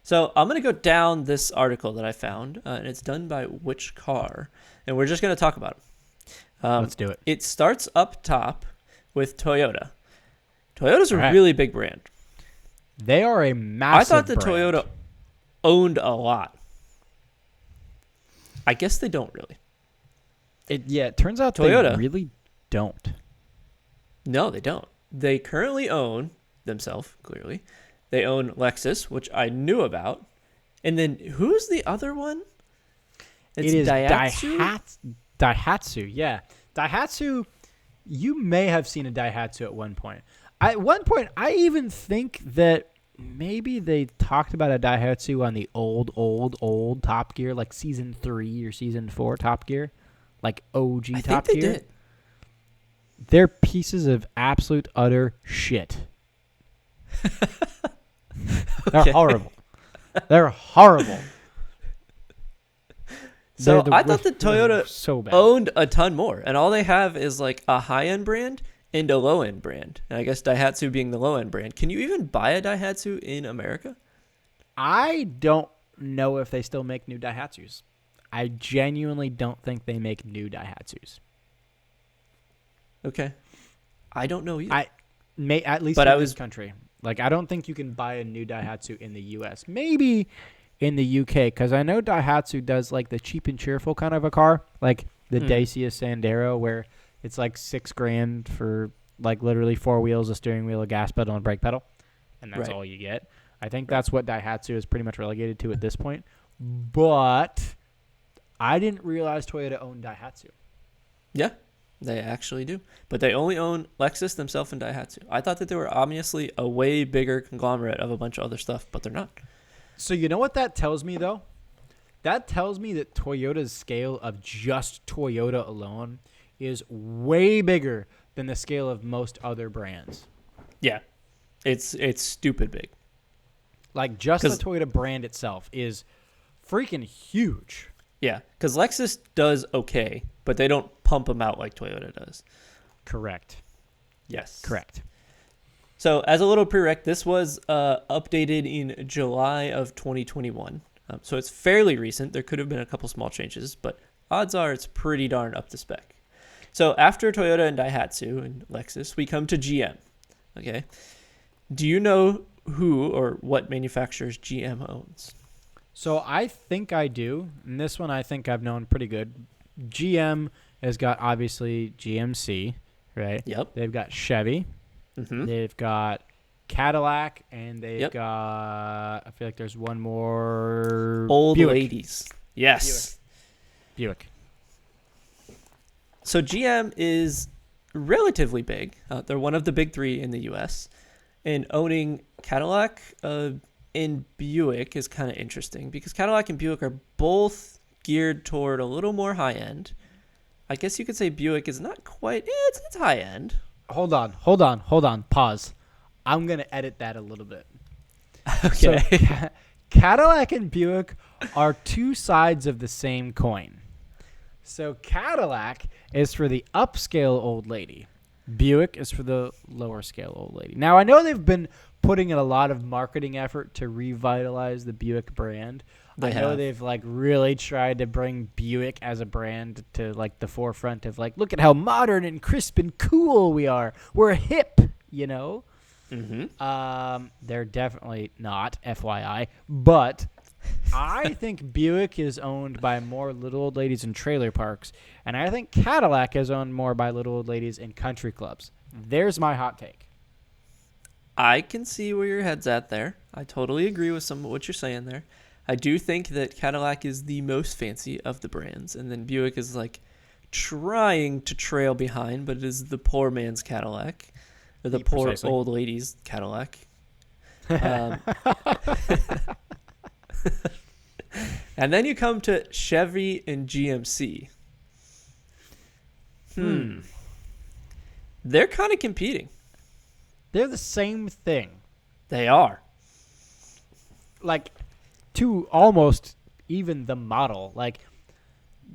So I'm going to go down this article that I found, and it's done by Which Car, and we're just going to talk about it. Let's do it. It starts up top with Toyota. Toyota's a really big brand. They are a massive I thought the brand. Toyota owned a lot. I guess they don't really. It turns out Toyota they really don't. No, they don't. They currently own themselves, clearly. They own Lexus, which I knew about. And then who's the other one? It is Daihatsu? Daihatsu, yeah. Daihatsu, you may have seen a Daihatsu at one point. At one point, I even think that maybe they talked about a Daihatsu on the old Top Gear, like Season 3 or Season 4 Top Gear. Like OG I Top think they Gear. did. They're pieces of absolute, utter shit. They're horrible. They're horrible. So I thought that Toyota so bad. owned a ton more, and all they have is like a high-end brand and a low-end brand. And I guess Daihatsu being the low-end brand. Can you even buy a Daihatsu in America? I don't know if they still make new Daihatsus. I genuinely don't think they make new Daihatsus. Okay. I don't know either. At least in this country. Like, I don't think you can buy a new Daihatsu in the U.S. Maybe in the U.K., because I know Daihatsu does, like, the cheap and cheerful kind of a car, like the Dacia Sandero, where it's, like, $6,000 for, like, literally 4 wheels, a steering wheel, a gas pedal, and a brake pedal, and that's all you get. I think that's what Daihatsu is pretty much relegated to at this point. But I didn't realize Toyota owned Daihatsu. Yeah. They actually do. But they only own Lexus, themselves, and Daihatsu. I thought that they were obviously a way bigger conglomerate of a bunch of other stuff, but they're not. So you know what that tells me, though? That tells me that Toyota's scale of just Toyota alone is way bigger than the scale of most other brands. Yeah. It's stupid big. Like, just the Toyota brand itself is freaking huge. Yeah, because Lexus does okay, but they don't pump them out like Toyota does. Correct. Yes. Correct. So as a little prereq, this was updated in July of 2021. So it's fairly recent. There could have been a couple small changes, but odds are it's pretty darn up to spec. So after Toyota and Daihatsu and Lexus, we come to GM. Okay. Do you know who or what manufacturers GM owns? So I think I do. And this one I think I've known pretty good. GM has got, obviously, GMC, right? Yep. They've got Chevy. Mm-hmm. They've got Cadillac. And they've got, I feel like there's one more. Old Buick. ladies. Yes. Buick. So GM is relatively big. They're one of the big three in the U.S. And owning Cadillac and Buick is kind of interesting because Cadillac and Buick are both geared toward a little more high end. I guess you could say Buick is not quite. It's high end. Hold on. Pause. I'm gonna edit that a little bit. Okay. So, Cadillac and Buick are two sides of the same coin. So Cadillac is for the upscale old lady. Buick is for the lower scale old lady. Now, I know they've been putting in a lot of marketing effort to revitalize the Buick brand. I know they've like really tried to bring Buick as a brand to like the forefront of like, look at how modern and crisp and cool we are. We're hip, you know? Mm-hmm. They're definitely not, FYI. But I think Buick is owned by more little old ladies in trailer parks, and I think Cadillac is owned more by little old ladies in country clubs. There's my hot take. I can see where your head's at there. I totally agree with some of what you're saying there. I do think that Cadillac is the most fancy of the brands, and then Buick is like trying to trail behind, but it is the poor man's Cadillac, or the poor old lady's Cadillac. And then you come to Chevy and GMC. They're kind of competing. They're the same thing. They are. Like, two almost even the model. Like,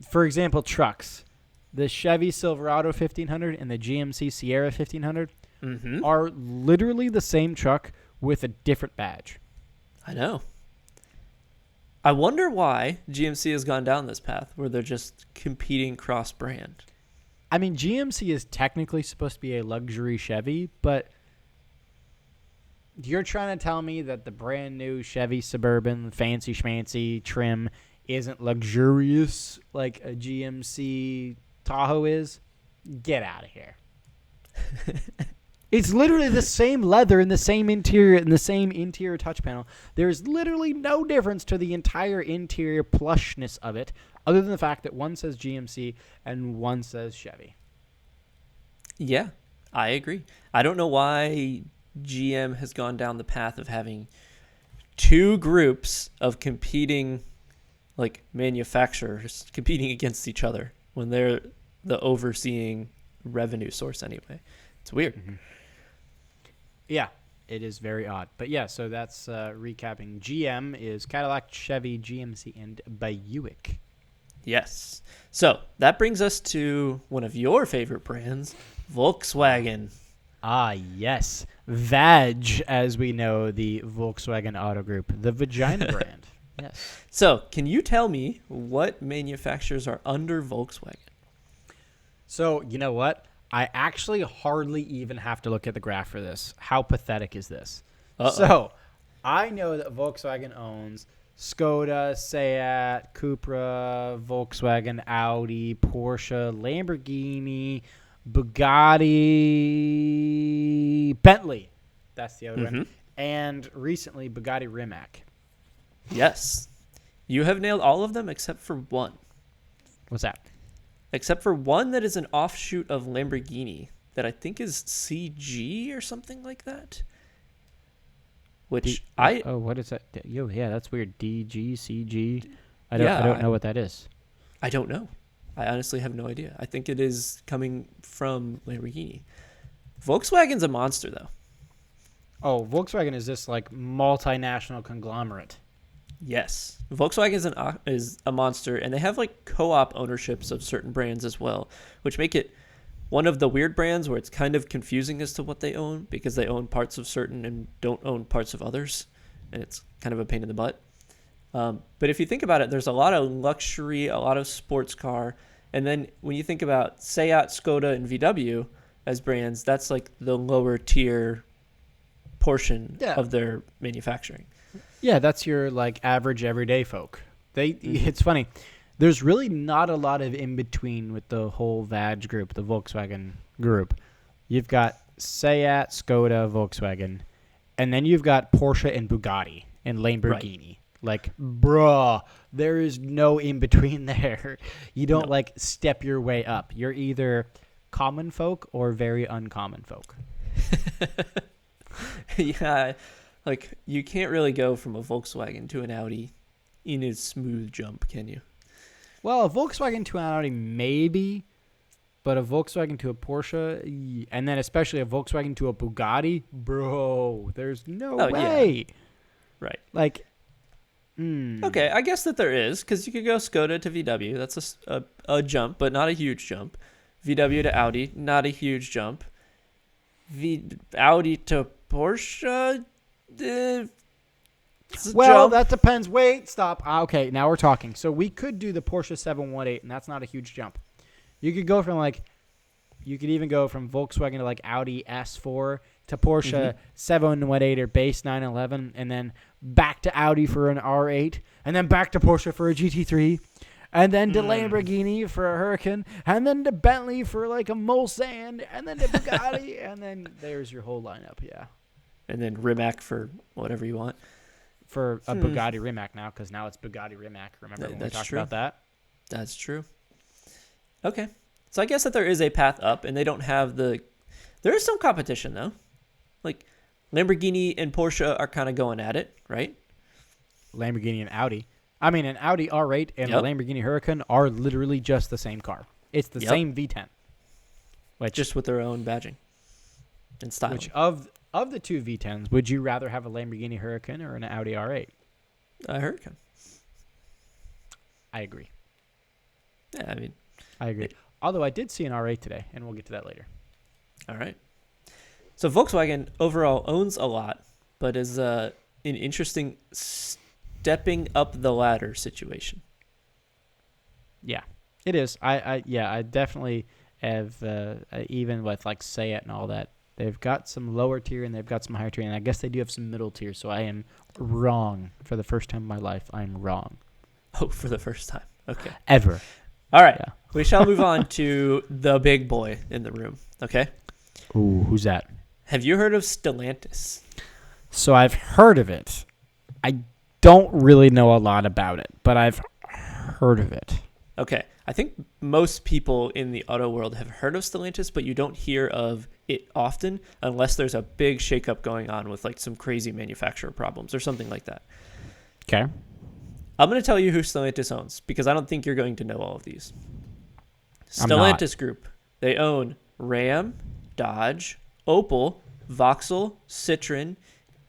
for example, trucks. The Chevy Silverado 1500 and the GMC Sierra 1500 are literally the same truck with a different badge. I know. I wonder why GMC has gone down this path where they're just competing cross-brand. I mean, GMC is technically supposed to be a luxury Chevy, but you're trying to tell me that the brand new Chevy Suburban fancy schmancy trim isn't luxurious like a GMC Tahoe is? Get out of here. It's literally the same leather and the same interior touch panel. There's literally no difference to the entire interior plushness of it, other than the fact that one says GMC and one says Chevy. Yeah, I agree. I don't know why GM has gone down the path of having two groups of competing, like, manufacturers competing against each other when they're the overseeing revenue source anyway. It's weird. Mm-hmm. Yeah, it is very odd. But yeah, so that's recapping. GM is Cadillac, Chevy, GMC, and Buick. Yes. So that brings us to one of your favorite brands, Volkswagen. Ah, yes. VAG, as we know, the Volkswagen Auto Group, the vagina brand. Yes. So can you tell me what manufacturers are under Volkswagen? So, you know what? I actually hardly even have to look at the graph for this. How pathetic is this? So, I know that Volkswagen owns Skoda, Seat, Cupra, Volkswagen, Audi, Porsche, Lamborghini, Bugatti, Bentley. That's the other one. And recently, Bugatti Rimac. Yes. You have nailed all of them except for one. What's that? Except for one that is an offshoot of Lamborghini that I think is CG or something like that. Which Oh, what is that? Yo, yeah, that's weird. DG, CG. I don't know what that is. I don't know. I honestly have no idea. I think it is coming from Lamborghini. Volkswagen's a monster, though. Oh, Volkswagen is this like multinational conglomerate. Yes. Volkswagen is a monster, and they have like co-op ownerships of certain brands as well, which make it one of the weird brands where it's kind of confusing as to what they own because they own parts of certain and don't own parts of others, and it's kind of a pain in the butt. But if you think about it, there's a lot of luxury, a lot of sports car, and then when you think about Seat, Skoda, and VW as brands, that's like the lower tier portion of their manufacturing. Yeah, that's your like average everyday folk. It's funny. There's really not a lot of in between with the whole VAG group, the Volkswagen group. You've got Seat, Skoda, Volkswagen, and then you've got Porsche and Bugatti and Lamborghini. Right. Like, bruh, there is no in between there. You don't like step your way up. You're either common folk or very uncommon folk. Yeah. Like, you can't really go from a Volkswagen to an Audi in a smooth jump, can you? Well, a Volkswagen to an Audi, maybe, but a Volkswagen to a Porsche, and then especially a Volkswagen to a Bugatti, bro, there's no way. Yeah. Right. Like, Okay, I guess that there is, because you could go Skoda to VW. That's a jump, but not a huge jump. VW to Audi, not a huge jump. Audi to Porsche... well, that depends. Wait, stop. Okay, now we're talking. So we could do the Porsche 718, and that's not a huge jump. You could go from you could even go from Volkswagen to like Audi S4 to Porsche 718 or base 911, and then back to Audi for an R8, and then back to Porsche for a GT3, and then to Lamborghini for a Hurricane, and then to Bentley for like a Mulsanne, and then to Bugatti, and then there's your whole lineup. Yeah. And then Rimac for whatever you want. For a Bugatti Rimac now, because now it's Bugatti Rimac. Remember when we talked about that? That's true. Okay. So I guess that there is a path up, and they don't have there is some competition, though. Like, Lamborghini and Porsche are kind of going at it, right? Lamborghini and Audi. I mean, an Audi R8 and a Lamborghini Hurricane are literally just the same car. It's the same V10. Just with their own badging and styling. Which of the two V10s, would you rather have a Lamborghini Hurricane or an Audi R8? A Hurricane. I agree. Yeah, I mean, I agree. Although I did see an R8 today, and we'll get to that later. all right. So Volkswagen overall owns a lot, but is an interesting stepping up the ladder situation. Yeah, it is. I definitely have, even with like Say It and all that, they've got some lower tier and they've got some higher tier, and I guess they do have some middle tier. So I am wrong for the first time in my life. I'm wrong. Oh, for the first time. Okay. Ever. All right. Yeah. We shall move on to the big boy in the room. Okay. Ooh, who's that? Have you heard of Stellantis? So I've heard of it. I don't really know a lot about it, but I've heard of it. Okay. I think most people in the auto world have heard of Stellantis, but you don't hear of it often unless there's a big shakeup going on with like some crazy manufacturer problems or something like that. Okay. I'm going to tell you who Stellantis owns because I don't think you're going to know all of these. I'm not. Stellantis Group. They own Ram, Dodge, Opel, Vauxhall, Citroen,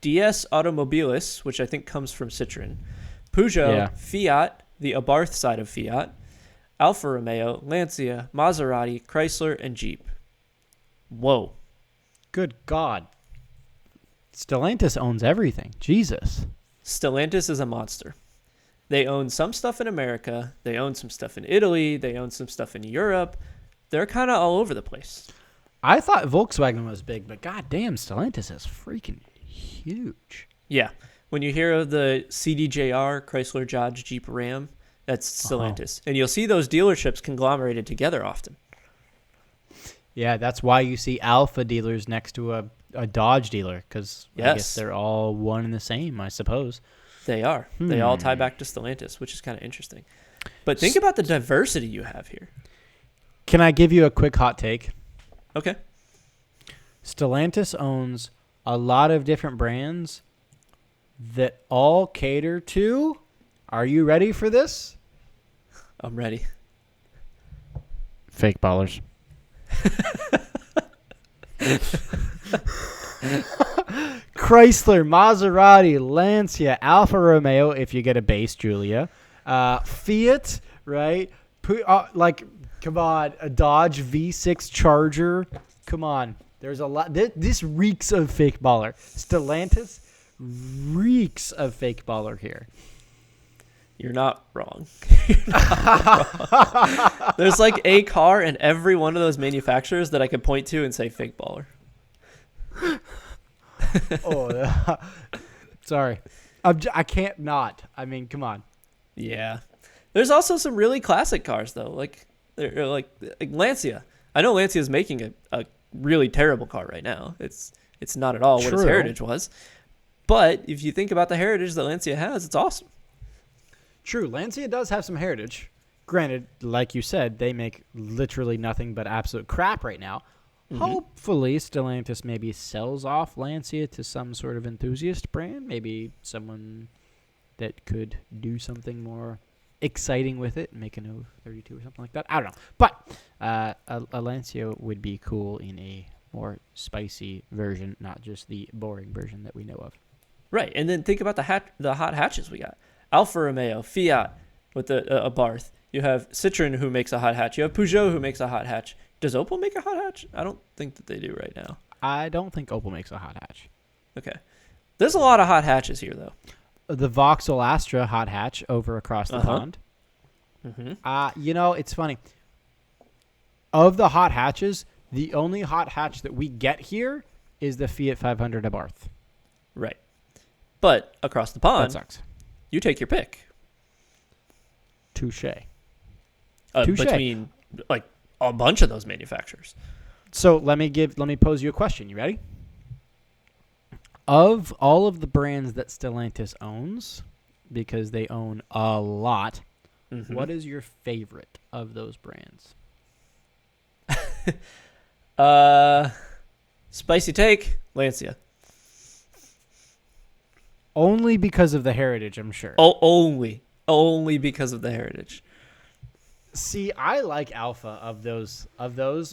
DS Automobiles, which I think comes from Citroen, Peugeot, Fiat, the Abarth side of Fiat, Alfa Romeo, Lancia, Maserati, Chrysler, and Jeep. Whoa. Good God. Stellantis owns everything. Jesus. Stellantis is a monster. They own some stuff in America. They own some stuff in Italy. They own some stuff in Europe. They're kind of all over the place. I thought Volkswagen was big, but goddamn, Stellantis is freaking huge. Yeah. When you hear of the CDJR, Chrysler, Dodge, Jeep, Ram, that's Stellantis. And you'll see those dealerships conglomerated together often. Yeah, that's why you see Alpha dealers next to a Dodge dealer, because I guess they're all one and the same, I suppose. They are. They all tie back to Stellantis, which is kind of interesting. But think about the diversity you have here. Can I give you a quick hot take? Okay. Stellantis owns a lot of different brands that all cater to, are you ready for this? I'm ready. Fake ballers. Chrysler, Maserati, Lancia, Alfa Romeo, if you get a base, Julia. Fiat, right? Come on, a Dodge V6 Charger. Come on. There's a lot. This reeks of fake baller. Stellantis reeks of fake baller here. You're not wrong. There's like a car in every one of those manufacturers that I could point to and say fake baller. Sorry. I can't not. I mean, come on. Yeah. There's also some really classic cars, though. Like Lancia. I know Lancia is making a really terrible car right now. It's not at all what its heritage was. But if you think about the heritage that Lancia has, it's awesome. True. Lancia does have some heritage. Granted, like you said, they make literally nothing but absolute crap right now. Mm-hmm. Hopefully, Stellantis maybe sells off Lancia to some sort of enthusiast brand. Maybe someone that could do something more exciting with it and make a new 32 or something like that. I don't know. But a Lancia would be cool in a more spicy version, not just the boring version that we know of. Right. And then think about the hot hatches we got. Alfa Romeo, Fiat with the Abarth. You have Citroen who makes a hot hatch. You have Peugeot who makes a hot hatch. Does Opel make a hot hatch? I don't think that they do right now. I don't think Opel makes a hot hatch. Okay. There's a lot of hot hatches here, though. The Vauxhall Astra hot hatch over across the pond. Mm-hmm. It's funny. Of the hot hatches, the only hot hatch that we get here is the Fiat 500 Abarth. Right. But across the pond, that sucks. You take your pick. Touche. Between like a bunch of those manufacturers. So let me pose you a question. You ready? Of all of the brands that Stellantis owns, because they own a lot, what is your favorite of those brands? Spicy take, Lancia. Only because of the heritage, I'm sure. Oh, only because of the heritage. See, I like Alpha of those.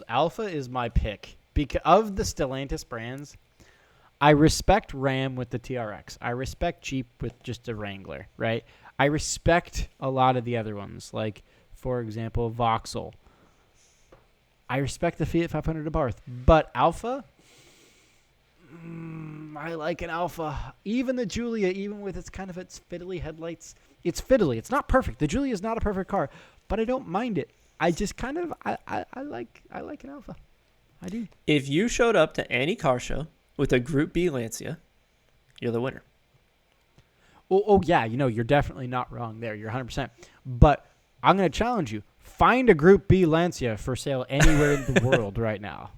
Alpha is my pick. Because of the Stellantis brands, I respect Ram with the TRX. I respect Jeep with just a Wrangler, right? I respect a lot of the other ones, like, for example, Vauxhall. I respect the Fiat 500 Abarth, but Alpha, I like an Alpha. Even the Giulia, even with its fiddly headlights, it's fiddly. It's not perfect. The Giulia is not a perfect car, but I don't mind it. I just I like an Alpha. I do. If you showed up to any car show with a Group B Lancia, you're the winner. Oh yeah, you're definitely not wrong there. You're 100%. But I'm going to challenge you. Find a Group B Lancia for sale anywhere in the world right now.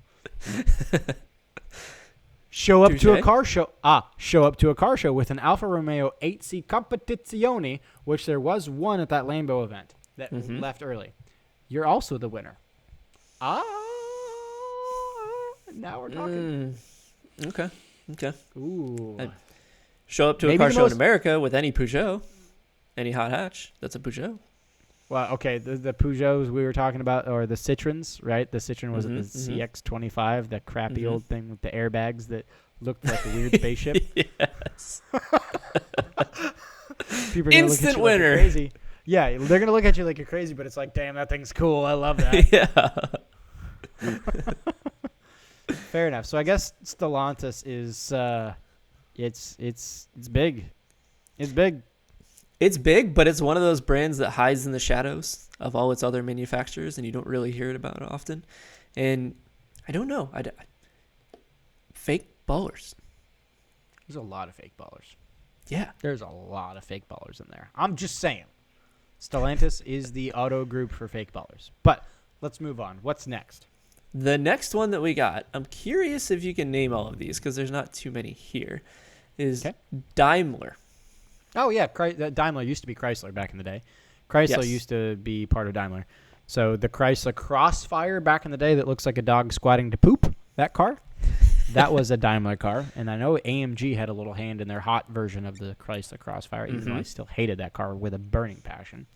Show up to a car show. Show up to a car show with an Alfa Romeo 8C Competizione, which there was one at that Lambo event that left early. You're also the winner. Now we're talking. Okay. Ooh. Show up to a car show in America with any Peugeot, any hot hatch. That's a Peugeot. Well, okay, the Peugeots we were talking about, or the Citroens, right? The Citroen was the CX-25, the crappy old thing with the airbags that looked like a weird spaceship. Yes. People are Instant winner. Like crazy. Yeah, they're gonna look at you like you're crazy, but it's like, damn, that thing's cool. I love that. Yeah. Fair enough. So I guess Stellantis is, it's big. It's big. It's big, but it's one of those brands that hides in the shadows of all its other manufacturers, and you don't really hear it about it often. And I don't know. Fake ballers. There's a lot of fake ballers. Yeah. There's a lot of fake ballers in there. I'm just saying. Stellantis is the auto group for fake ballers. But let's move on. What's next? The next one that we got, I'm curious if you can name all of these because there's not too many here, is Daimler. Oh, yeah. Daimler used to be Chrysler back in the day. Chrysler used to be part of Daimler. So the Chrysler Crossfire back in the day that looks like a dog squatting to poop, that car, that was a Daimler car. And I know AMG had a little hand in their hot version of the Chrysler Crossfire, even though I still hated that car with a burning passion.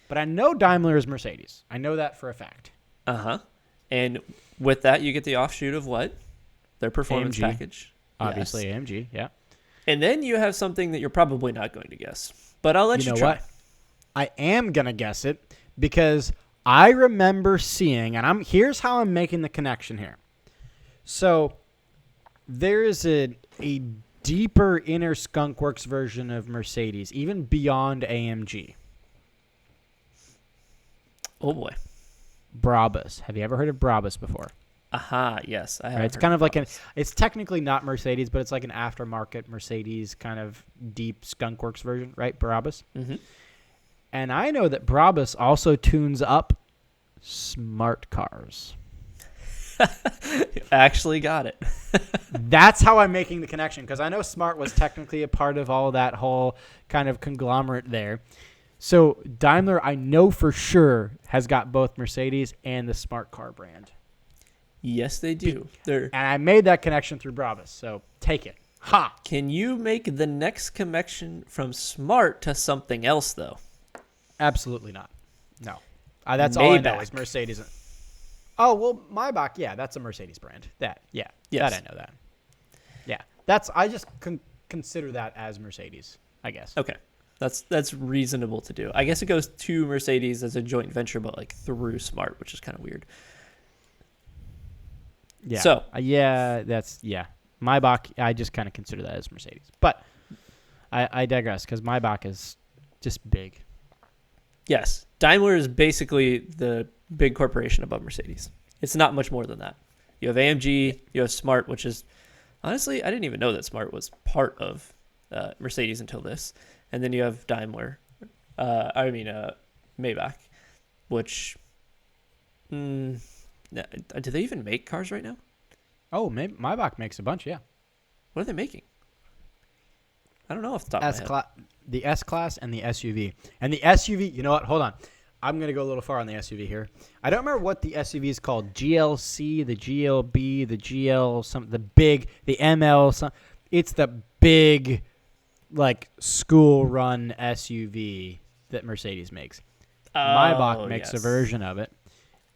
But I know Daimler is Mercedes. I know that for a fact. Uh-huh. And with that, you get the offshoot of what? Their performance AMG. Package. Obviously, AMG, yeah. And then you have something that you're probably not going to guess. But I'll let you try. What? I am going to guess it because I remember seeing, and here's how I'm making the connection here. So there is a deeper inner skunkworks version of Mercedes, even beyond AMG. Oh, boy. Brabus. Have you ever heard of Brabus before? Aha, yes. I have. Right, it's kind of like it's technically not Mercedes, but it's like an aftermarket Mercedes kind of deep skunkworks version, right? Brabus. Mm-hmm. And I know that Brabus also tunes up smart cars. Actually got it. That's how I'm making the connection, because I know Smart was technically a part of all that whole kind of conglomerate there. So Daimler, I know for sure, has got both Mercedes and the Smart car brand. Yes, they do. And I made that connection through Brabus, so take it. Ha! Can you make the next connection from Smart to something else, though? Absolutely not. No. That's all I know is Mercedes. Oh, well, Maybach, yeah, that's a Mercedes brand. That I know that. Yeah, I just consider that as Mercedes, I guess. Okay. That's reasonable to do. I guess it goes to Mercedes as a joint venture, but like through Smart, which is kind of weird. Yeah. So Maybach, I just kind of consider that as Mercedes, but I digress because Maybach is just big. Yes, Daimler is basically the big corporation above Mercedes. It's not much more than that. You have AMG, you have Smart, which is honestly I didn't even know that Smart was part of Mercedes until this. And then you have Daimler, Maybach, which, do they even make cars right now? Oh, Maybach makes a bunch, yeah. What are they making? I don't know off the top of my head. The S-Class and the SUV. And the SUV, you know what? Hold on. I'm going to go a little far on the SUV here. I don't remember what the SUV is called. GLC, the GLB, the GL, the ML. It's the big, like, school-run SUV that Mercedes makes. Maybach makes a version of it.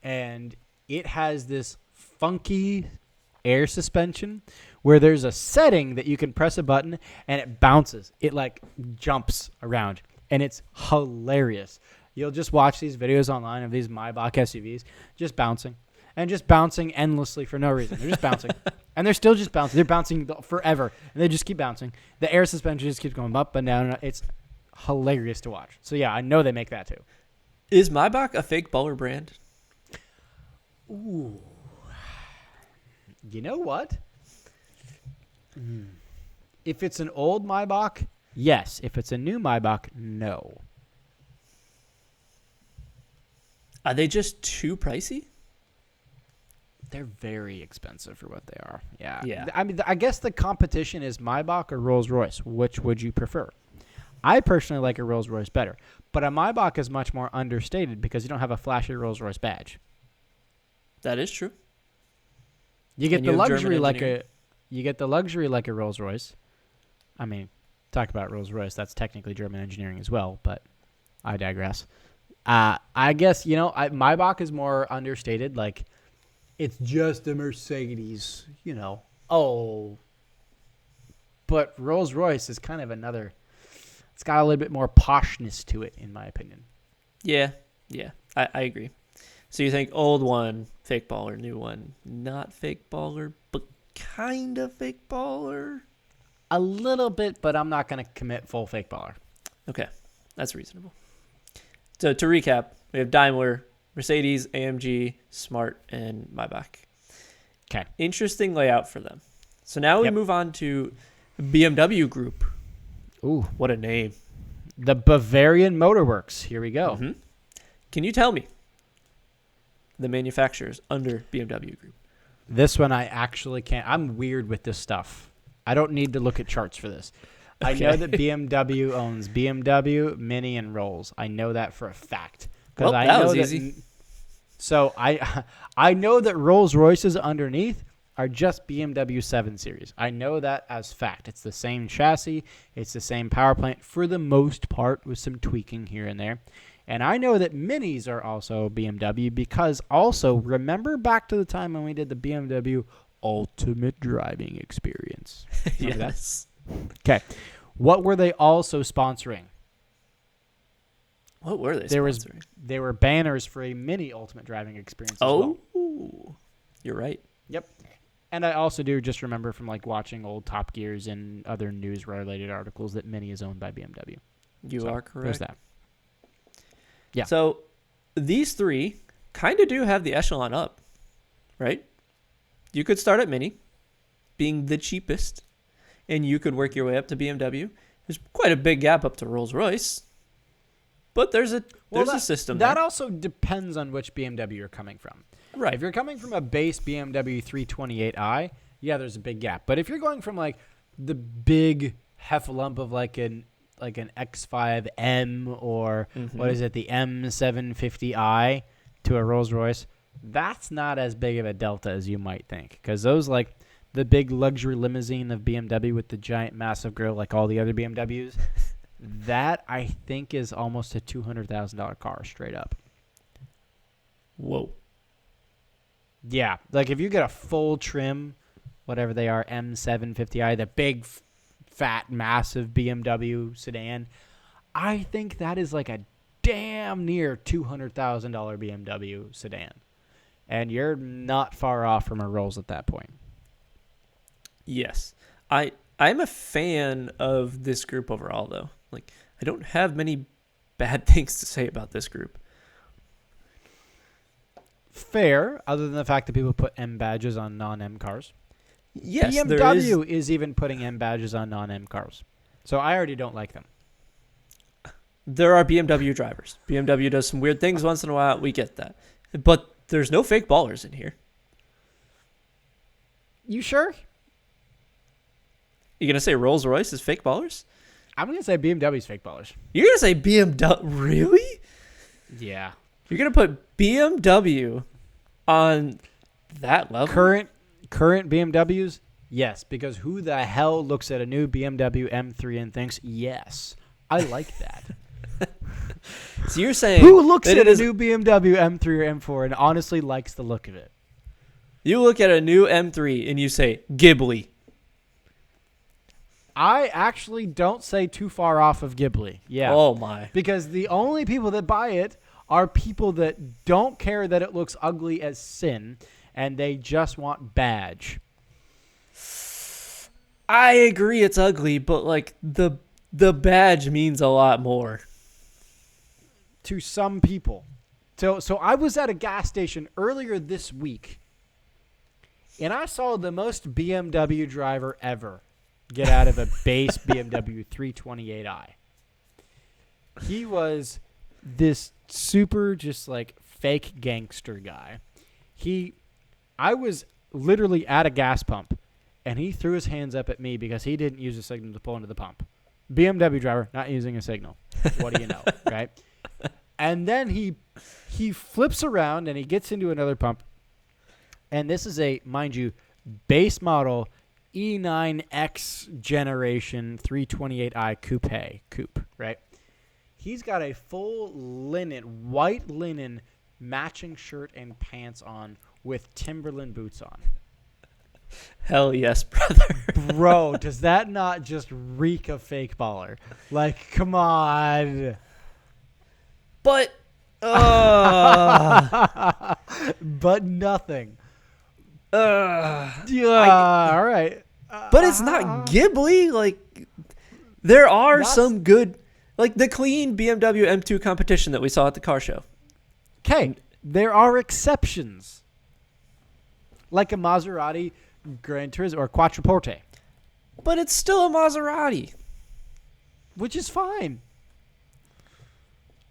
And it has this funky air suspension where there's a setting that you can press a button and it bounces. It like jumps around. and it's hilarious. You'll just watch these videos online of these Maybach SUVs just bouncing endlessly for no reason. They're just bouncing, and they're still just bouncing. They're bouncing forever, and they just keep bouncing. The air suspension just keeps going up and down. It's hilarious to watch. So yeah, I know they make that too. Is Maybach a fake baller brand? Ooh. You know what? If it's an old Maybach, yes. If it's a new Maybach, no. Are they just too pricey? They're very expensive for what they are. Yeah. Yeah. I mean, I guess the competition is Maybach or Rolls-Royce. Which would you prefer? I personally like a Rolls-Royce better. But a Maybach is much more understated because you don't have a flashy Rolls-Royce badge. That is true. You get And the you have luxury German like engineering. a Rolls-Royce. I mean, talk about Rolls-Royce. That's technically German engineering as well, but I digress. I guess, Maybach is more understated. Like, it's just a Mercedes, Oh. But Rolls-Royce is kind of another. It's got a little bit more poshness to it, in my opinion. Yeah. I agree. So you think old one, fake baller, new one, not fake baller, but kind of fake baller? A little bit, but I'm not going to commit full fake baller. Okay, that's reasonable. So to recap, we have Daimler, Mercedes, AMG, Smart, and Maybach. Okay. Interesting layout for them. So now we move on to BMW Group. Ooh. What a name. The Bavarian Motor Works. Here we go. Mm-hmm. Can you tell me the manufacturers under BMW Group? This one I actually can't. I'm weird with this stuff. I don't need to look at charts for this. I know that BMW owns BMW, Mini, and Rolls. I know that for a fact. Well, I that know was easy. So I know that Rolls-Royces underneath are just BMW 7 Series. I know that as fact. It's the same chassis. It's the same power plant for the most part with some tweaking here and there. And I know that Minis are also BMW because also remember back to the time when we did the BMW Ultimate Driving Experience. Yes. Okay. What were they also sponsoring? What were they sponsoring? There were banners for a Mini Ultimate Driving Experience as well. Oh, you're right. Yep. And I also do just remember from watching old Top Gears and other news-related articles that Mini is owned by BMW. You are correct. There's that. Yeah. So these three kind of do have the echelon up, right? You could start at Mini, being the cheapest, and you could work your way up to BMW. There's quite a big gap up to Rolls-Royce, but there's a system that there. also depends on which BMW you're coming from. Right. If you're coming from a base BMW 328i, yeah, there's a big gap. But if you're going from the big heffalump of an X5M or what is it, the M750i to a Rolls-Royce, that's not as big of a delta as you might think. Because those the big luxury limousine of BMW with the giant massive grille like all the other BMWs, that I think is almost a $200,000 car straight up. Whoa. Yeah, if you get a full trim, whatever they are, M750i, the big, fat, massive BMW sedan, I think that is a damn near $200,000 BMW sedan. And you're not far off from a Rolls at that point. Yes. I'm a fan of this group overall, though. I don't have many bad things to say about this group. Fair, other than the fact that people put M badges on non-M cars. Yes, BMW is even putting M badges on non-M cars. So I already don't like them. There are BMW drivers. BMW does some weird things once in a while. We get that. But there's no fake ballers in here. You sure? You going to say Rolls-Royce is fake ballers? I'm going to say BMW's fake ballers. You're going to say BMW? Really? Yeah. You're going to put BMW on that level? Current BMWs? Yes, because who the hell looks at a new BMW M3 and thinks, yes, I like that? So you're saying... Who looks at a new BMW M3 or M4 and honestly likes the look of it? You look at a new M3 and you say, Ghibli. I actually don't say too far off of Ghibli. Yeah. Oh my. Because the only people that buy it are people that don't care that it looks ugly as sin, and they just want badge. I agree it's ugly, but like the badge means a lot more. To some people. So I was at a gas station earlier this week, and I saw the most BMW driver ever get out of a base BMW 328i. He was this super just like fake gangster guy. I was literally at a gas pump, and he threw his hands up at me because he didn't use a signal to pull into the pump. BMW driver not using a signal. What do you know, right? And then he flips around and he gets into another pump. And this is a, mind you, base model E9X generation 328i coupe, right? He's got a full white linen matching shirt and pants on with Timberland boots on. Hell yes, brother. Bro, does that not just reek of fake baller? Like, come on. But But nothing. Yeah, all right. But it's not Ghibli. Like, there are some good, like the clean BMW M2 competition that we saw at the car show. Okay, there are exceptions. Like a Maserati Gran Turismo or Quattroporte. But it's still a Maserati. Which is fine.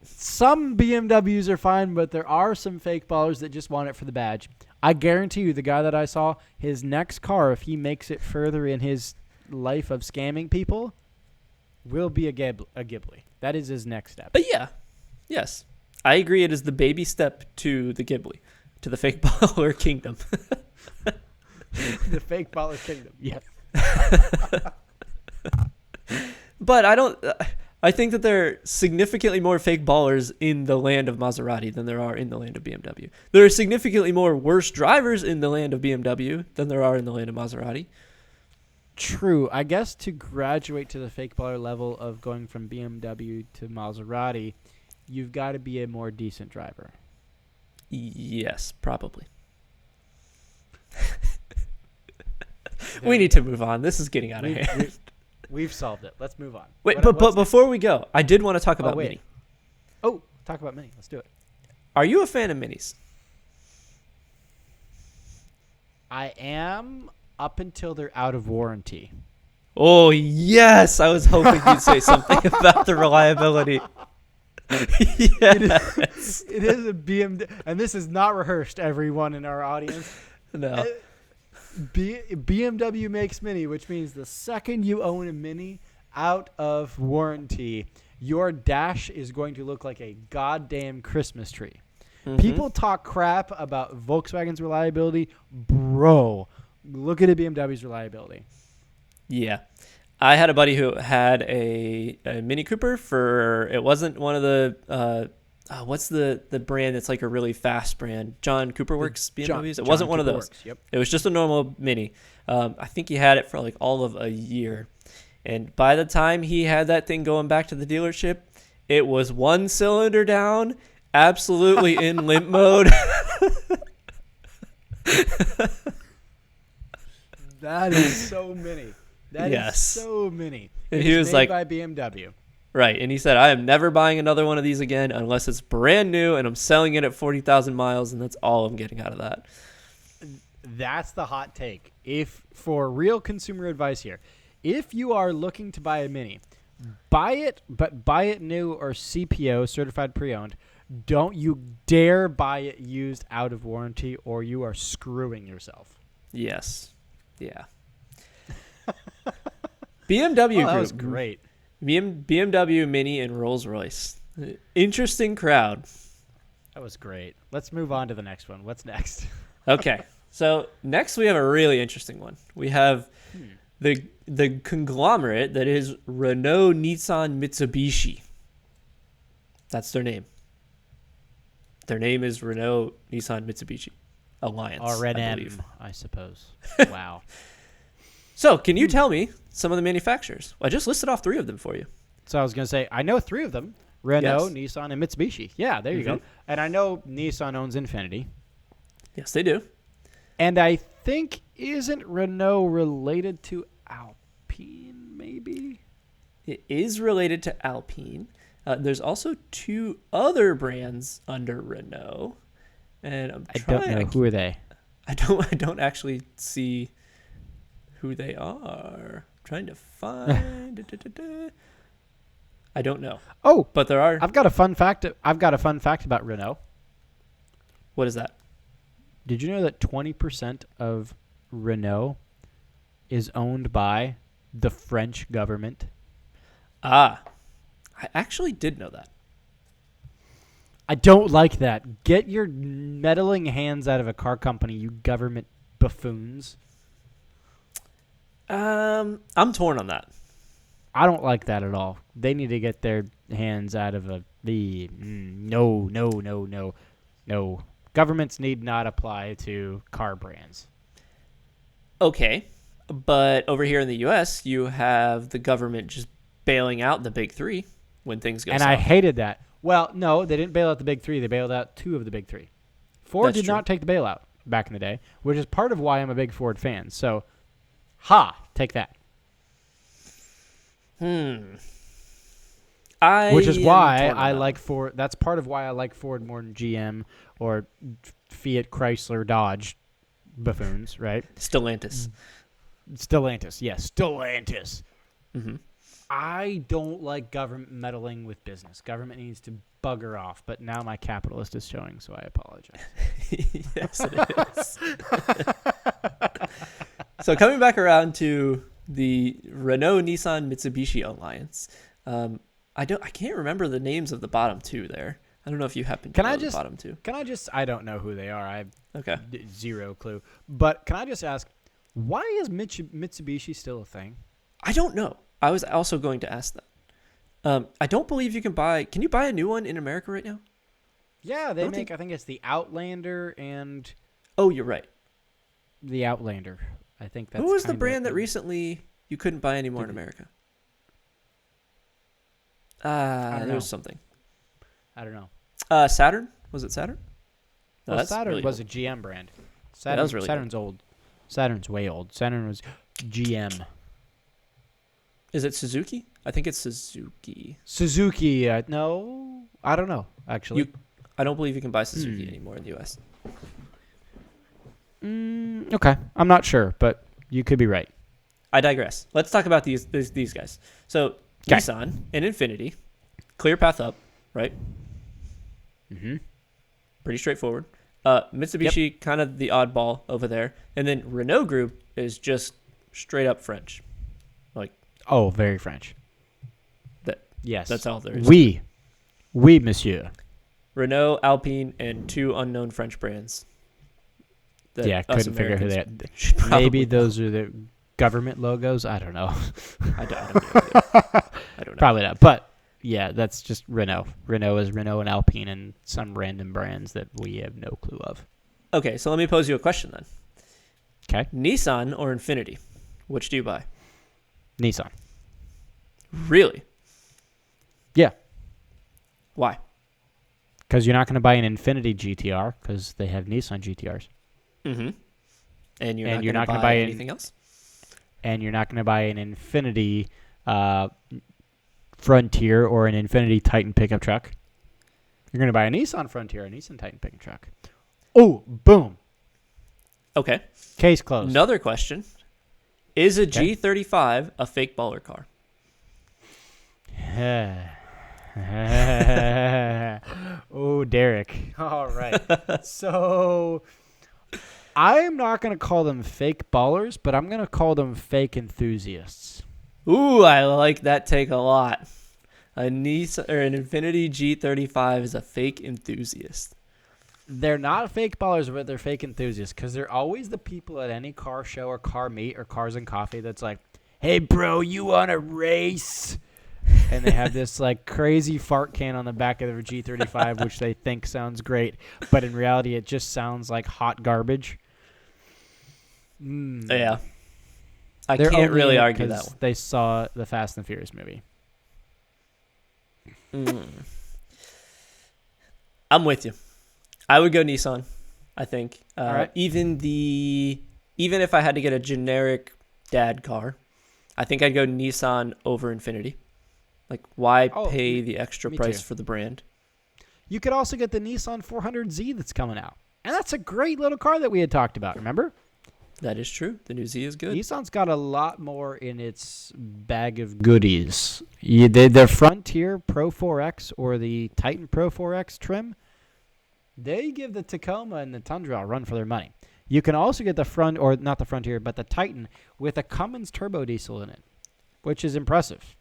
Some BMWs are fine, but there are some fake ballers that just want it for the badge. I guarantee you, the guy that I saw, his next car, if he makes it further in his life of scamming people, will be a Ghibli. That is his next step. But yeah, yes. I agree it is the baby step to the Ghibli, to the fake baller kingdom. The fake baller kingdom, yes. But I think that there are significantly more fake ballers in the land of Maserati than there are in the land of BMW. There are significantly more worse drivers in the land of BMW than there are in the land of Maserati. True. I guess to graduate to the fake baller level of going from BMW to Maserati, you've got to be a more decent driver. Yes, probably. We need to move on. This is getting out of hand. We've solved it. Let's move on. Wait, but before we go, I did want to talk about Mini. Oh, talk about Mini. Let's do it. Are you a fan of Minis? I am up until they're out of warranty. Oh, yes. I was hoping you'd say something about the reliability. Yes. It is a BMW, and this is not rehearsed, everyone in our audience. No. BMW makes Mini, which means the second you own a Mini out of warranty, your dash is going to look like a goddamn Christmas tree. Mm-hmm. People talk crap about Volkswagen's reliability. Bro, look at a BMW's reliability. Yeah. I had a buddy who had a Mini Cooper for, it wasn't one of the, what's the brand that's like a really fast brand? John Cooper Works BMWs? It wasn't one of those. Yep. It was just a normal Mini. I think he had it for like all of a year. And by the time he had that thing going back to the dealership, it was one cylinder down, absolutely in limp mode. That is so Mini. That yes. is so Mini. And he was like, by BMW. Right. And he said, I am never buying another one of these again unless it's brand new and I'm selling it at 40,000 miles. And that's all I'm getting out of that. That's the hot take. If for real consumer advice here, if you are looking to buy a Mini, buy it, but buy it new or CPO, certified pre-owned. Don't you dare buy it used out of warranty or you are screwing yourself. Yes. Yeah. BMW that group. was great. BMW, Mini, and Rolls-Royce. Interesting crowd. That was great. Let's move on to the next one. What's next? Okay. So next we have a really interesting one. We have the conglomerate that is Renault, Nissan, Mitsubishi. That's their name. Their name is Renault, Nissan, Mitsubishi Alliance. RNM, I suppose. Wow. So can you tell me some of the manufacturers. I just listed off 3 of them for you. So I was going to say, I know 3 of them. Renault, Yes. Nissan, and Mitsubishi. Yeah, there you go. And I know Nissan owns Infiniti. Yes, they do. And I think, isn't Renault related to Alpine, maybe? It is related to Alpine. There's also 2 other brands under Renault. And I don't know. Who are they? I don't actually see who they are. I'm trying to find. I don't know. Oh, but there are. I've got a fun fact about Renault. What is that? Did you know that 20% of Renault is owned by the French government? I actually did know that. I don't like that. Get your meddling hands out of a car company, you government buffoons. I'm torn on that. I don't like that at all. They need to get their hands out of no. Governments need not apply to car brands. Okay, but over here in the U.S., you have the government just bailing out the big 3 when things go south. And I hated that. Well, no, they didn't bail out the big 3. They bailed out 2 of the big 3. Ford did not take the bailout back in the day, which is part of why I'm a big Ford fan. So, take that. Which is why I like Ford. That's part of why I like Ford more than GM or Fiat, Chrysler, Dodge buffoons, right? Stellantis. Stellantis, yes. Stellantis. Mm-hmm. I don't like government meddling with business. Government needs to bugger off, but now my capitalist is showing, so I apologize. Yes, it is. So coming back around to the Renault, Nissan, Mitsubishi alliance, I can't remember the names of the bottom 2 there. I don't know if you happen to know the bottom 2. I don't know who they are. I have zero clue. But can I just ask, why is Mitsubishi still a thing? I don't know. I was also going to ask that. I don't believe you can buy. Can you buy a new one in America right now? Yeah, they make. I think it's the Outlander and. Oh, you're right. The Outlander. I think that's. Who was the brand that recently you couldn't buy anymore in America? There was something. I don't know. Saturn? Was it Saturn? No, well, Saturn really was old. A GM brand. Saturn, that was really Saturn's old. Saturn's way old. Saturn was GM. Is it Suzuki? I think it's Suzuki. Suzuki, no. I don't know, actually. I don't believe you can buy Suzuki anymore in the U.S. Okay. I'm not sure, but you could be right. I digress. Let's talk about these guys. So, Nissan and Infiniti, clear path up, right? Mm-hmm. Pretty straightforward. Mitsubishi, kind of the oddball over there. And then Renault Group is just straight up French. Oh, very French. Yes. That's all there is. Oui, monsieur. Renault, Alpine, and 2 unknown French brands. Yeah, couldn't figure who they are. Maybe those are the government logos. I don't know. I don't know. Probably not. But, yeah, that's just Renault. Renault is Renault and Alpine and some random brands that we have no clue of. Okay, so let me pose you a question then. Okay. Nissan or Infiniti? Which do you buy? Nissan. Really? Yeah. Why? Because you're not going to buy an Infiniti GTR because they have Nissan GTRs. Mm-hmm. And you're not going to buy anything else? And you're not going to buy an Infiniti Frontier or an Infiniti Titan pickup truck. You're going to buy a Nissan Frontier, a Nissan Titan pickup truck. Oh, boom. Okay. Case closed. Another question. Is a G35 a fake baller car? Oh, Derek. All right. So I'm not going to call them fake ballers, but I'm going to call them fake enthusiasts. Ooh, I like that take a lot. An Infiniti G35 is a fake enthusiast. They're not fake ballers, but they're fake enthusiasts because they're always the people at any car show or car meet or Cars and Coffee that's like, hey, bro, you want to race? And they have this like crazy fart can on the back of their G35, which they think sounds great. But in reality, it just sounds like hot garbage. Yeah. I They're can't only really in it argue that 'cause one. They saw the Fast and Furious movie. I'm with you. I would go Nissan, I think. All right. Even if I had to get a generic dad car, I think I'd go Nissan over Infiniti. Like, why pay the extra me price too. for the brand? You could also get the Nissan 400Z that's coming out. And that's a great little car that we had talked about, remember? That is true. The new Z is good. Nissan's got a lot more in its bag of goodies. The Frontier Pro 4X or the Titan Pro 4X trim, they give the Tacoma and the Tundra a run for their money. You can also get not the Frontier, but the Titan with a Cummins turbo diesel in it, which is impressive.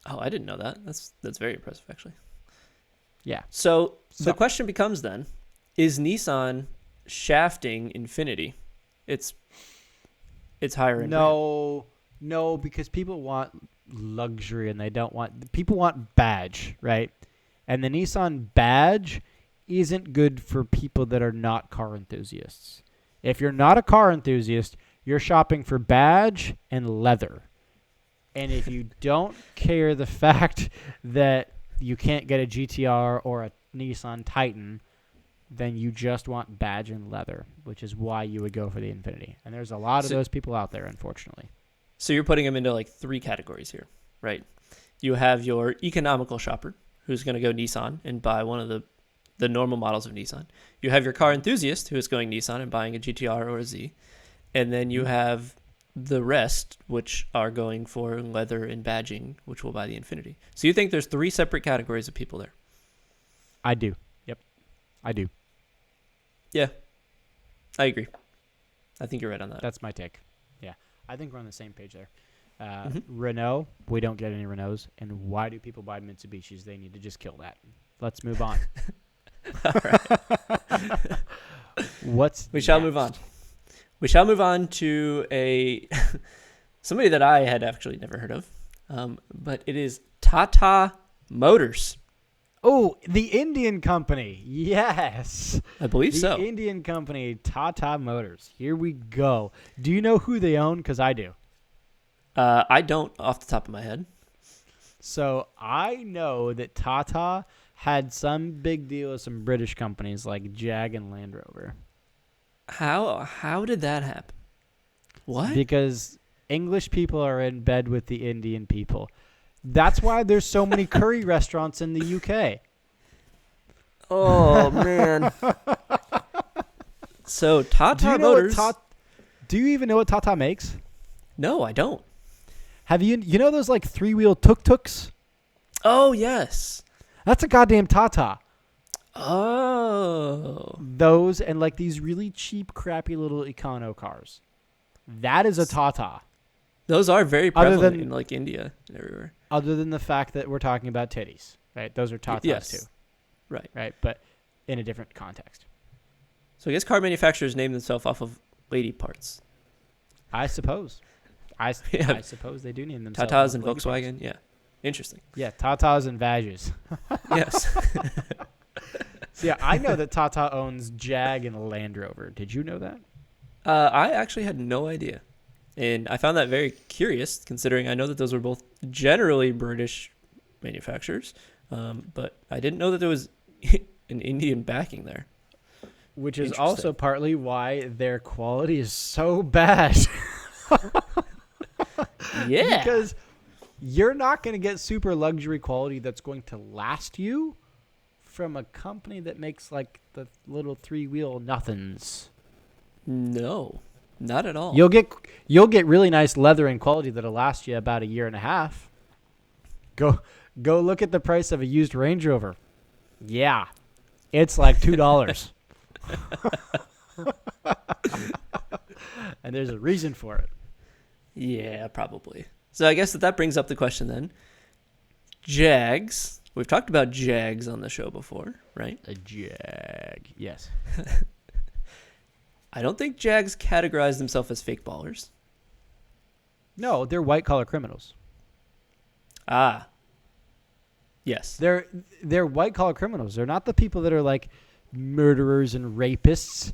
Oh, I didn't know that. That's very impressive, actually. Yeah. So the question becomes then, is Nissan shafting Infiniti? It's higher end. No, because people want luxury and people want badge, right? And the Nissan badge isn't good for people that are not car enthusiasts. If you're not a car enthusiast, you're shopping for badge and leather. And if you don't care the fact that you can't get a GTR or a Nissan Titan, then you just want badge and leather, which is why you would go for the Infiniti. And there's a lot of those people out there, unfortunately. So you're putting them into like 3 categories here, right? You have your economical shopper who's going to go Nissan and buy one of the normal models of Nissan. You have your car enthusiast who is going Nissan and buying a GTR or a Z. And then you have the rest, which are going for leather and badging, which will buy the Infiniti. So you think there's 3 separate categories of people there? I do. Yep. I do. Yeah, I agree. I think you're right on that. That's my take. Yeah. I think we're on the same page there. Renault, we don't get any Renaults. And why do people buy Mitsubishis? They need to just kill that. Let's move on. All right. We shall move on. We shall move on to somebody that I had actually never heard of, but it is Tata Motors. Oh, the Indian company. Yes. I believe so. The Indian company, Tata Motors. Here we go. Do you know who they own? Because I do. I don't off the top of my head. So I know that Tata had some big deal with some British companies like Jag and Land Rover. How did that happen? What? Because English people are in bed with the Indian people. That's why there's so many curry restaurants in the UK. Oh, man. So Tata Motors. Do you even know what Tata makes? No, I don't. Have you know those like 3-wheel tuk-tuks? Oh, yes. That's a goddamn Tata. Oh. Those and like these really cheap, crappy little econo cars. That is a Tata. Those are very prevalent in like India and everywhere. Other than the fact that we're talking about titties, right? Those are Tatas too. Right. But in a different context. So I guess car manufacturers name themselves off of lady parts. I suppose. I suppose they do name themselves. Tatas and Volkswagen. Parts. Yeah. Interesting. Yeah. Tatas and Vages. Yes. So yeah, I know that Tata owns Jag and Land Rover. Did you know that? I actually had no idea. And I found that very curious, considering I know that those were both generally British manufacturers. But I didn't know that there was an Indian backing there. Which is also partly why their quality is so bad. Yeah. Because you're not going to get super luxury quality that's going to last you from a company that makes like the little 3-wheel nothings. No, not at all. You'll get really nice leather and quality that'll last you about a year and a half. Go look at the price of a used Range Rover. Yeah, it's like $2. And there's a reason for it. Yeah, probably. So I guess that brings up the question then. Jags. We've talked about Jags on the show before, right? A Jag. Yes. I don't think Jags categorize themselves as fake ballers. No, they're white-collar criminals. Ah. Yes. They're white-collar criminals. They're not the people that are like murderers and rapists,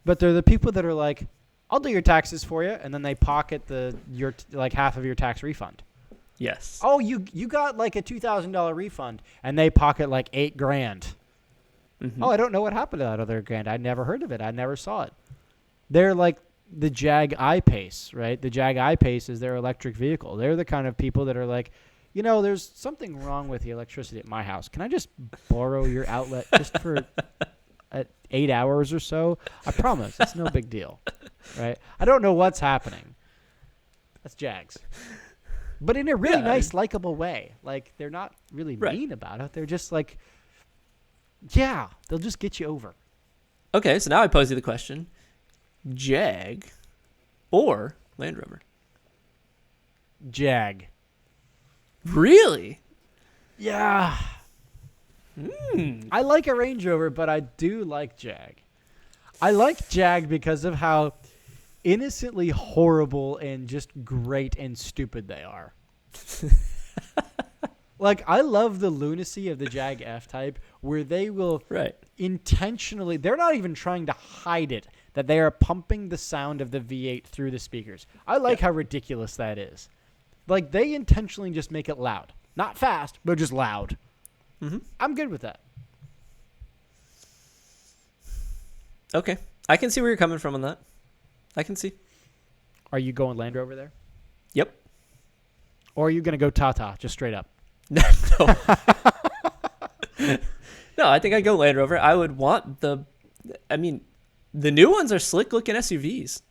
but they're the people that are like, I'll do your taxes for you, and then they pocket your like half of your tax refund. Yes. Oh, you got like a $2,000 refund, and they pocket like $8,000. Mm-hmm. Oh, I don't know what happened to that other grand. I never heard of it. I never saw it. They're like the Jag I-Pace, right? The Jag I-Pace is their electric vehicle. They're the kind of people that are like, there's something wrong with the electricity at my house. Can I just borrow your outlet just for 8 hours or so? I promise. It's no big deal, right? I don't know what's happening. That's Jags. But in a really nice, likable way. Like, they're not really mean about it. They're just like, yeah, they'll just get you over. Okay, so now I pose you the question. Jag or Land Rover? Jag. Really? Yeah. I like a Range Rover, but I do like Jag. I like Jag because of how innocently horrible and just great and stupid they are. Like, I love the lunacy of the Jag F-Type where they will intentionally, they're not even trying to hide it, that they are pumping the sound of the V8 through the speakers. I like how ridiculous that is. Like, they intentionally just make it loud. Not fast, but just loud. Mm-hmm. I'm good with that. Okay. I can see where you're coming from on that. I can see. Are you going Land Rover there? Yep. Or are you going to go Tata, just straight up? No. No, I think I'd go Land Rover. I would want the new ones are slick-looking SUVs.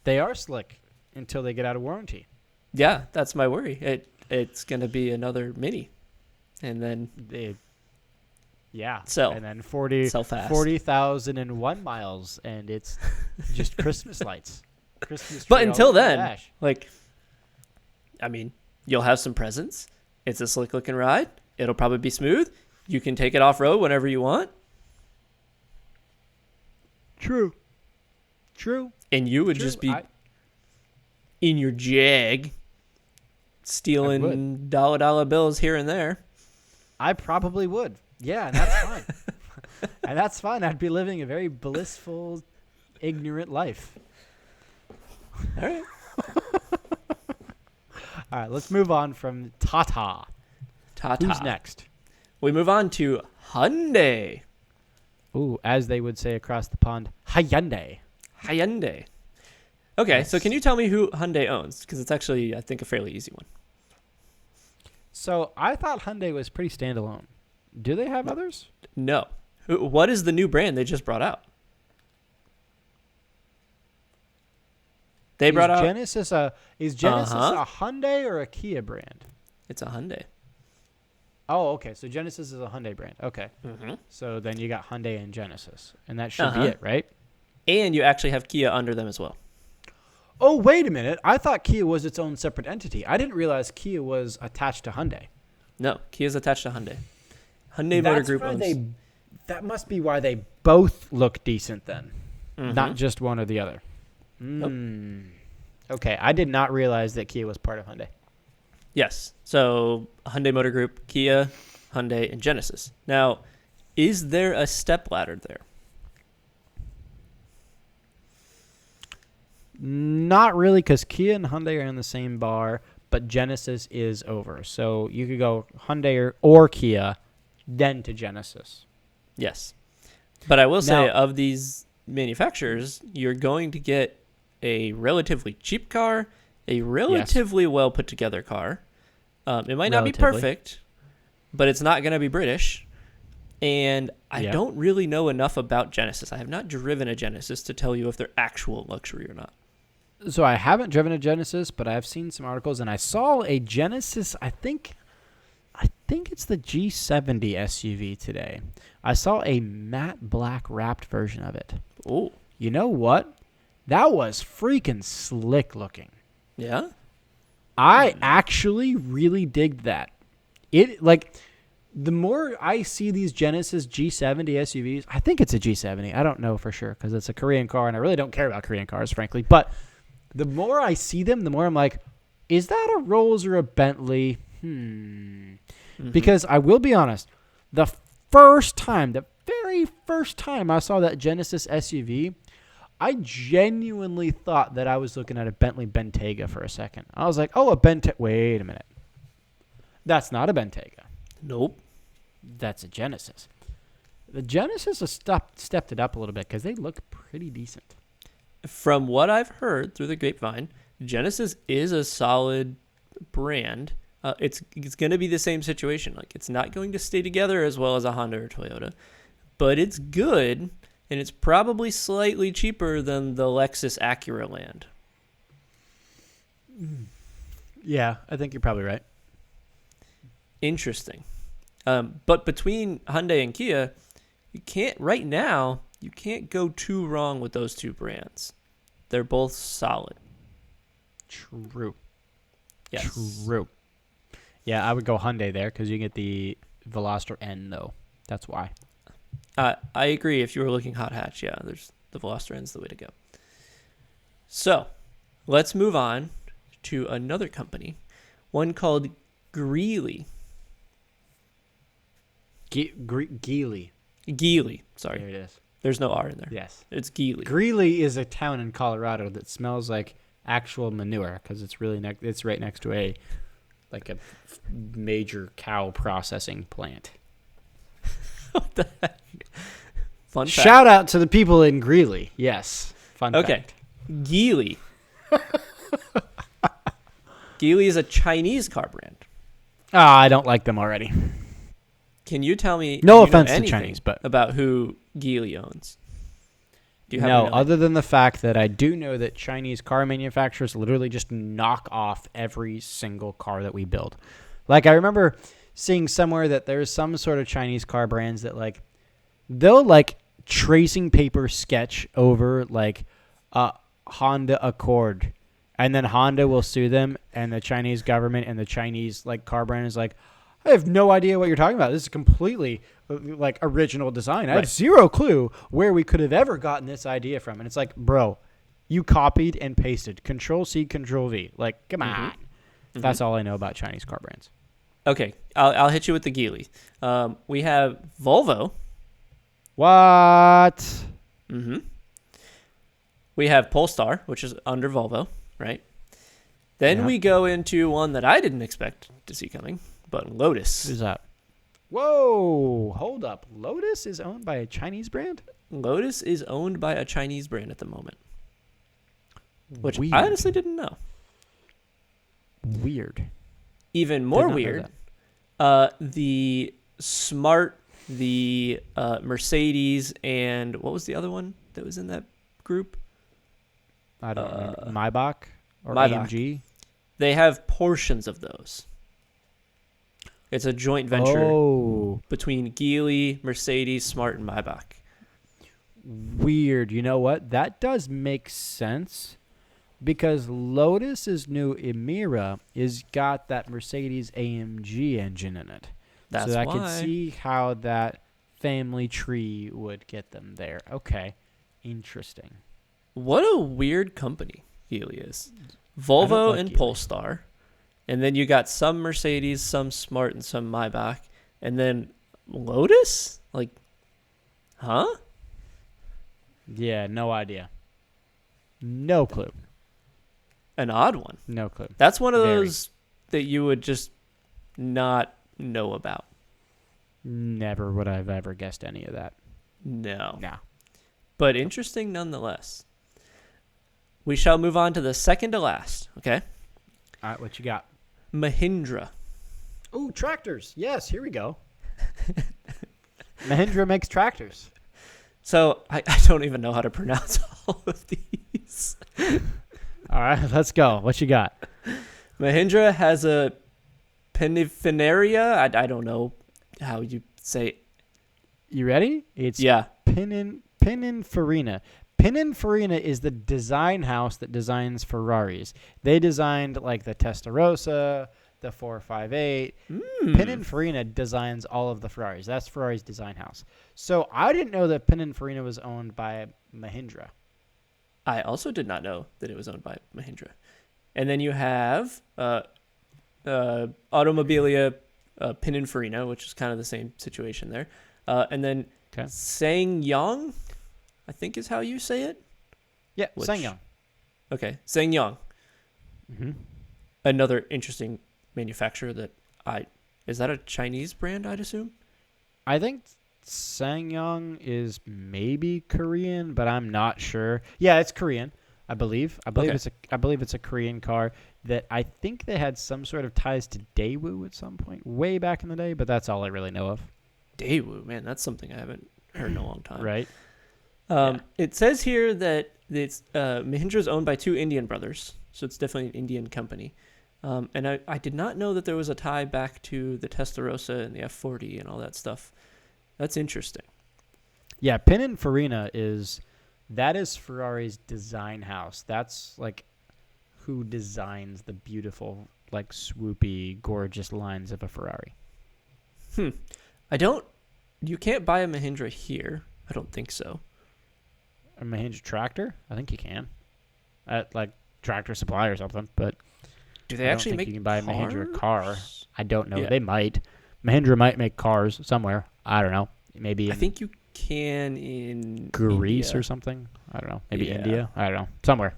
They are slick until they get out of warranty. Yeah, that's my worry. It's going to be another Mini. And then... sell. And then 40,001 miles, and it's just Christmas lights. Christmas tree. But until then, you'll have some presents. It's a slick-looking ride. It'll probably be smooth. You can take it off-road whenever you want. True. And you would just be in your Jag, stealing dollar bills here and there. I probably would. Yeah, and that's fine. And that's fine. I'd be living a very blissful, ignorant life. All right. All right, let's move on from Tata. Who's next? We move on to Hyundai. Ooh, as they would say across the pond, Hyundai. Okay, yes. So can you tell me who Hyundai owns? Because it's actually, I think, a fairly easy one. So I thought Hyundai was pretty standalone. Do they have others? No. What is the new brand they just brought out? Is Genesis a Hyundai or a Kia brand? It's a Hyundai. Oh, okay. So Genesis is a Hyundai brand. Okay. Mm-hmm. So then you got Hyundai and Genesis, and that should be it, right? And you actually have Kia under them as well. Oh, wait a minute. I thought Kia was its own separate entity. I didn't realize Kia was attached to Hyundai. No, Kia's attached to Hyundai. Hyundai Motor Group owns. That must be why they both look decent then, not just one or the other. Nope. Okay, I did not realize that Kia was part of Hyundai. Yes. So Hyundai Motor Group, Kia, Hyundai, and Genesis. Now, is there a stepladder there? Not really, because Kia and Hyundai are in the same bar, but Genesis is over. So you could go Hyundai or Kia, then to Genesis. Yes. But I will say, of these manufacturers, you're going to get a relatively cheap car, a relatively well put together car. It might not be perfect, but it's not going to be British. And I don't really know enough about Genesis. I have not driven a Genesis to tell you if they're actual luxury or not. So I haven't driven a Genesis, but I've seen some articles, and I saw a Genesis, I think it's the G70 SUV today. I saw a matte black wrapped version of it. Oh. You know what? That was freaking slick looking. Yeah? I actually really digged that. The more I see these Genesis G70 SUVs, I think it's a G70. I don't know for sure because it's a Korean car, and I really don't care about Korean cars, frankly. But the more I see them, the more I'm like, is that a Rolls or a Bentley? Because I will be honest, the very first time I saw that Genesis SUV, I genuinely thought that I was looking at a Bentley Bentayga for a second. I was like, oh, a Bentayga. Wait a minute. That's not a Bentayga. Nope. That's a Genesis. The Genesis has stepped it up a little bit because they look pretty decent. From what I've heard through the grapevine, Genesis is a solid brand. It's going to be the same situation. Like, it's not going to stay together as well as a Honda or Toyota, but it's good, and it's probably slightly cheaper than the Lexus Acura Land. Yeah, I think you're probably right. Interesting. But between Hyundai and Kia, you can't go too wrong with those two brands. They're both solid. True. Yes. True. Yeah, I would go Hyundai there because you get the Veloster N, though. That's why. I agree. If you were looking hot hatch, yeah, there's the Veloster N's the way to go. So, let's move on to another company, one called Greeley. Geely. Geely, sorry. There it is. There's no R in there. Yes. It's Geely. Greeley is a town in Colorado that smells like actual manure because it's it's right next to a major cow processing plant. What the heck? Fun fact. Shout out to the people in Greeley. Yes. Fun fact. Geely. Geely is a Chinese car brand. I don't like them already. Can you tell me? No offense to Chinese, but about who Geely owns? Do you no, other than the fact that I do know that Chinese car manufacturers literally just knock off every single car that we build. Like, I remember seeing somewhere that there's some sort of Chinese car brands that they'll tracing paper sketch over a Honda Accord, and then Honda will sue them, and the Chinese government and the Chinese car brand is like, I have no idea what you're talking about. This is completely original design. I have zero clue where we could have ever gotten this idea from. And it's like, bro, you copied and pasted. Control-C, Control-V. Come on. Mm-hmm. That's all I know about Chinese car brands. Okay, I'll hit you with the Geely. We have Volvo. What? Mm-hmm. We have Polestar, which is under Volvo, right? Then we go into one that I didn't expect to see coming, but Lotus. Who's that? Whoa, hold up. Lotus is owned by a Chinese brand? Lotus is owned by a Chinese brand at the moment, which Weird. I honestly didn't know. Weird. Even more weird, the Smart, the Mercedes, and what was the other one that was in that group? I don't remember. Maybach or Maybach. AMG? They have portions of those. It's a joint venture between Geely, Mercedes, Smart, and Maybach. Weird. You know what? That does make sense because Lotus's new Emira is got that Mercedes AMG engine in it. That's so I why. could see how that family tree would get them there. Okay. Interesting. What a weird company Geely is. Volvo and Geely. Polestar. And then you got some Mercedes, some Smart, and some Maybach. And then Lotus? Huh? Yeah, no idea. No clue. An odd one. No clue. That's one of those that you would just not know about. Never would I have ever guessed any of that. No. No. But interesting nonetheless. We shall move on to the second to last, okay? All right, what you got? Mahindra. Ooh, tractors. Yes, here we go. Mahindra makes tractors. So I don't even know how to pronounce all of these. All right, let's go. What you got? Mahindra has a Pininfarina. I don't know how you say it. You ready? It's Pininfarina. Pininfarina is the design house that designs Ferraris. They designed the Testarossa, the 458. Pininfarina designs all of the Ferraris. That's Ferrari's design house. So I didn't know that Pininfarina was owned by Mahindra. I also did not know that it was owned by Mahindra. And then you have Automobilia Pininfarina, which is kind of the same situation there. And then SsangYong, I think is how you say it. Yeah, Which- SsangYong. Okay, SsangYong, Mm-hmm. another interesting manufacturer is that a Chinese brand, I'd assume? I think SsangYong is maybe Korean, but I'm not sure. Yeah, it's Korean, I believe. I believe it's a Korean car that I think they had some sort of ties to Daewoo at some point way back in the day, but that's all I really know of. Daewoo, man, that's something I haven't heard in a long time. Right? It says here that it's Mahindra is owned by two Indian brothers, so it's definitely an Indian company. And I did not know that there was a tie back to the Testarossa and the F40 and all that stuff. That's interesting. Yeah, Pininfarina is Ferrari's design house. That's like who designs the beautiful, like swoopy, gorgeous lines of a Ferrari. You can't buy a Mahindra here. I don't think so. A Mahindra tractor? I think you can. At like Tractor Supply or something, but Do they I actually don't think make you can buy a Mahindra car. cars? I don't know. Yeah. They might. Mahindra might make cars somewhere. I don't know. Maybe I think you can in Greece India. or something. I don't know. Maybe Yeah. India. I don't know. Somewhere.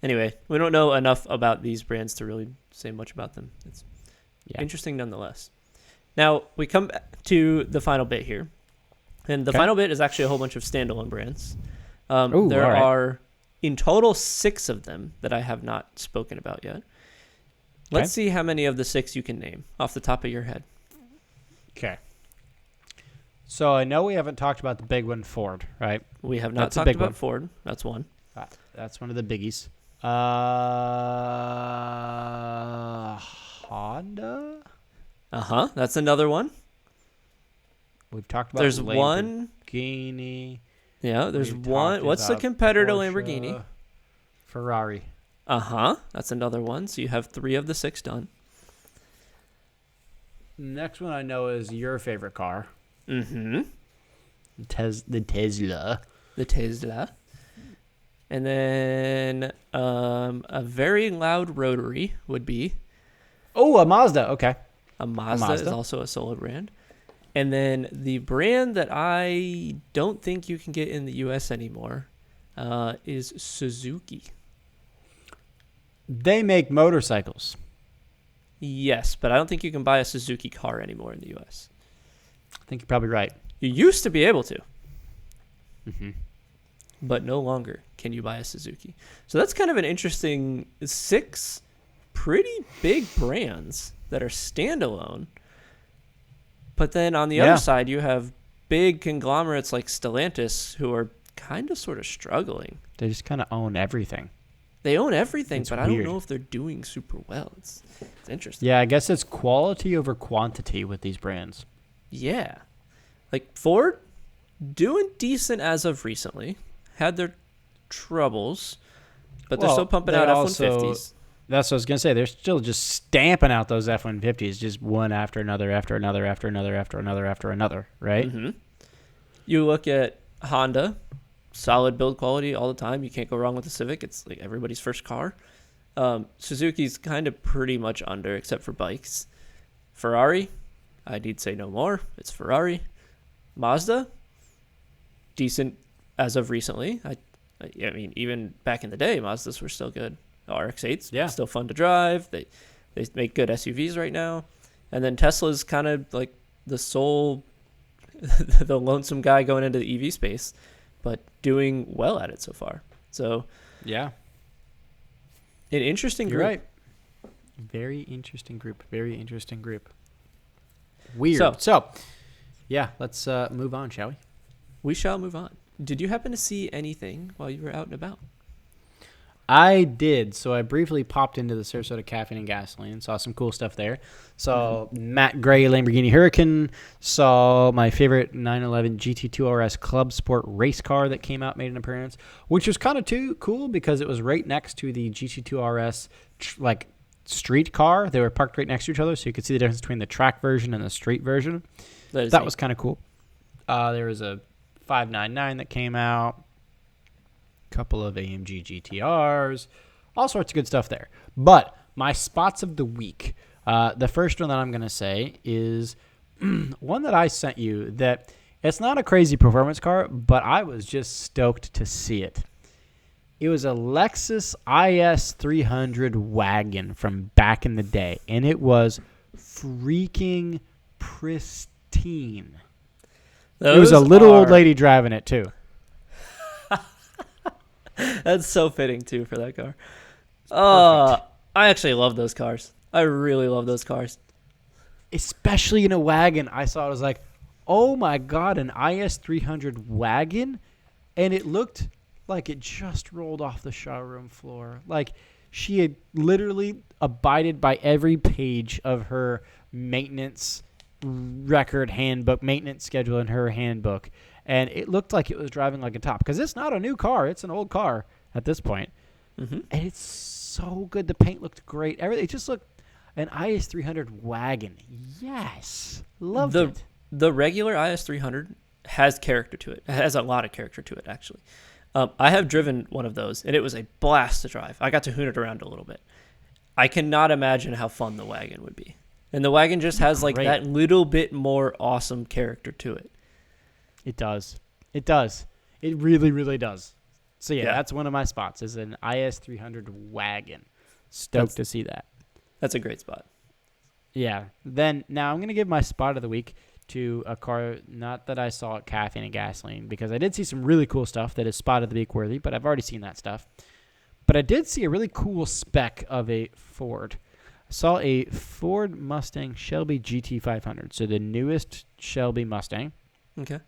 Anyway, we don't know enough about these brands to really say much about them. It's Yeah. interesting nonetheless. Now, we come back to the final bit here. And the Okay. final bit is actually a whole bunch of standalone brands. Ooh, there all right. are, in total, 6 of them that I have not spoken about yet. Let's see how many of the 6 you can name off the top of your head. Okay. So I know we haven't talked about the big one, Ford, right? We have not That's a talked big about one. Ford. That's one. That's one of the biggies. Honda? Uh-huh. That's another one. We've talked about There's one. Lamborghini. Yeah, there's We've one. talked What's the about competitor to Porsche, Lamborghini? Ferrari. Uh-huh. That's another one. So you have 3 of the 6 done. Next one I know is your favorite car. Mm-hmm. The Tesla. The Tesla. And then a very loud rotary would be Oh, a Mazda. Okay. a Mazda is also a solo brand. And then the brand that I don't think you can get in the U.S. anymore is Suzuki. They make motorcycles. Yes, but I don't think you can buy a Suzuki car anymore in the U.S. I think you're probably right. You used to be able to, Mm-hmm. but no longer can you buy a Suzuki. So that's kind of an interesting 6 pretty big brands that are standalone. But then on the other side, you have big conglomerates like Stellantis who are kind of sort of struggling. They just kind of own everything. They own everything, It's but I don't weird. know if they're doing super well. It's interesting. Yeah, I guess it's quality over quantity with these brands. Yeah. Like Ford, doing decent as of recently. Had their troubles, but they're Well, still pumping they out also- F-150s. That's what I was going to say. They're still just stamping out those F-150s, just one after another, after another, after another, after another, after another, right? Mm-hmm. You look at Honda, solid build quality all the time. You can't go wrong with the Civic. It's like everybody's first car. Suzuki's kind of pretty much under, except for bikes. Ferrari, I need say no more. It's Ferrari. Mazda, decent as of recently. I mean, even back in the day, Mazdas were still good. The RX-8s, still fun to drive. They make good SUVs right now. And then Tesla's kind of like the sole, the lonesome guy going into the EV space, but doing well at it so far. So Yeah. an interesting You're group. right. Very interesting group. Very interesting group. Weird. So yeah, let's move on, shall we? We shall move on. Did you happen to see anything while you were out and about? I did. So I briefly popped into the Sarasota Caffeine and Gasoline. Saw some cool stuff there. Saw Matt Gray Lamborghini Hurricane. Saw my favorite 911 GT2 RS Club Sport race car that came out, made an appearance, which was kind of too cool because it was right next to the GT2 RS street car. They were parked right next to each other, so you could see the difference between the track version and the street version. That was kind of cool. There was a 599 that came out. Couple of AMG GTRs, all sorts of good stuff there. But my spots of the week, the first one that I'm going to say is one that I sent you that it's not a crazy performance car, but I was just stoked to see it. It was a Lexus IS 300 wagon from back in the day, and it was freaking pristine. It was a little old lady driving it, too. That's so fitting, too, for that car. I actually love those cars. I really love those cars. Especially in a wagon. I saw it, I was like, oh my God, an IS 300 wagon? And it looked like it just rolled off the showroom floor. Like she had literally abided by every page of her maintenance record handbook, maintenance schedule in her handbook. And it looked like it was driving like a top. Because it's not a new car. It's an old car at this point. Mm-hmm. And it's so good. The paint looked great. Everything. It just looked an IS 300 wagon. Yes. Loved it. The regular IS 300 has character to it. It has a lot of character to it, actually. I have driven one of those, and it was a blast to drive. I got to hoon it around a little bit. I cannot imagine how fun the wagon would be. And the wagon just has like that little bit more awesome character to it. It does. It does. It really, really does. So, yeah, that's one of my spots is an IS 300 wagon. Stoked to see that. That's a great spot. Yeah. Then, now I'm going to give my spot of the week to a car, not that I saw at Caffeine and Gasoline, because I did see some really cool stuff that is spot of the week worthy, but I've already seen that stuff. But I did see a really cool spec of a Ford. I saw a Ford Mustang Shelby GT500, so the newest Shelby Mustang. Okay.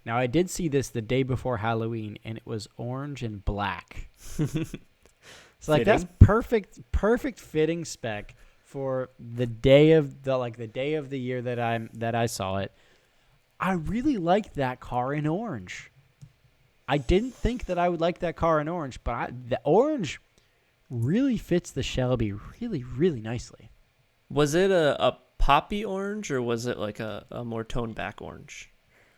Now, I did see this the day before Halloween, and it was orange and black. So, like, that's perfect fitting spec for the day of the year that I saw it. I really liked that car in orange. I didn't think that I would like that car in orange, but the orange really fits the Shelby really, really nicely. Was it a poppy orange, or was it like a more toned back orange?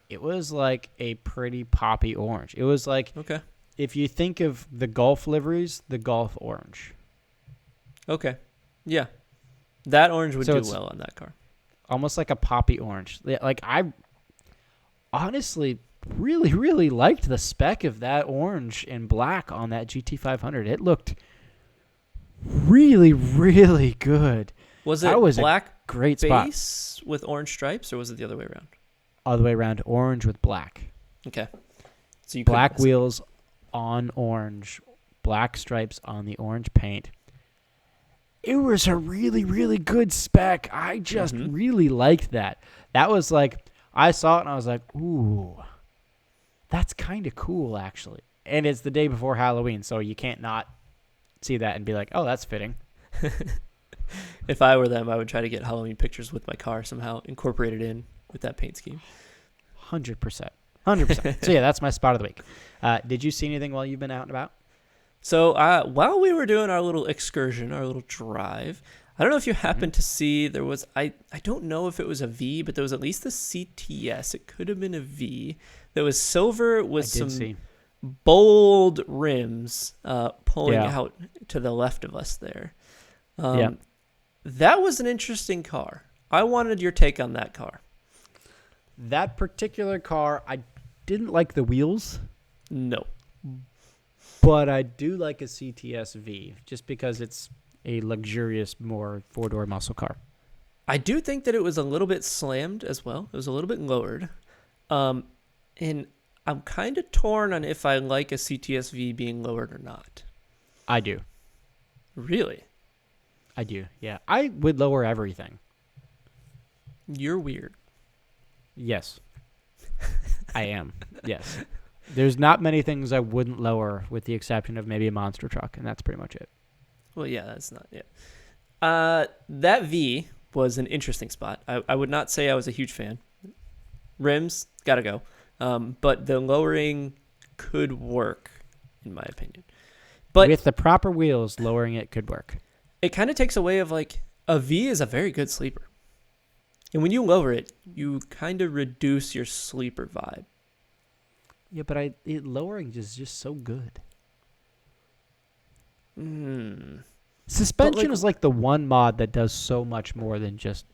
It was like a pretty poppy orange. It was like, okay, if you think of the Golf liveries, the Golf orange. Okay. Yeah. That orange would do well on that car. Almost like a poppy orange. Like, I honestly really, really liked the spec of that orange and black on that GT500. It looked really, really good. Was it black great base spot with orange stripes, or was it the other way around? All the way around, orange with black. Okay. So you black wheels on orange, black stripes on the orange paint. It was a really, really good spec. I just really liked that. That was like, I saw it and I was like, ooh, that's kind of cool, actually. And it's the day before Halloween, so you can't not see that and be like, oh, that's fitting. If I were them, I would try to get Halloween pictures with my car somehow incorporated in with that paint scheme. 100%. 100%. So, yeah, that's my spot of the week. Did you see anything while you've been out and about? So while we were doing our little excursion, our little drive, I don't know if you happened to see there was, I don't know if it was a V, but there was at least the CTS. It could have been a V that was silver with some bold rims pulling out to the left of us there. That was an interesting car. I wanted your take on that car. That particular car, I didn't like the wheels. No. But I do like a CTS V, just because it's a luxurious, more four-door muscle car. I do think that it was a little bit slammed as well. It was a little bit lowered. And I'm kind of torn on if I like a CTS V being lowered or not. I do. Really? I do, yeah. I would lower everything. You're weird. Yes. I am, yes. There's not many things I wouldn't lower, with the exception of maybe a monster truck, and that's pretty much it. Well, yeah, that's not it. That V was an interesting spot. I would not say I was a huge fan. Rims, gotta go. But the lowering could work, in my opinion. But with the proper wheels, lowering it could work. It kind of takes away of, like, a V is a very good sleeper. And when you lower it, you kind of reduce your sleeper vibe. Yeah, but lowering is just so good. Suspension is like the one mod that does so much more than just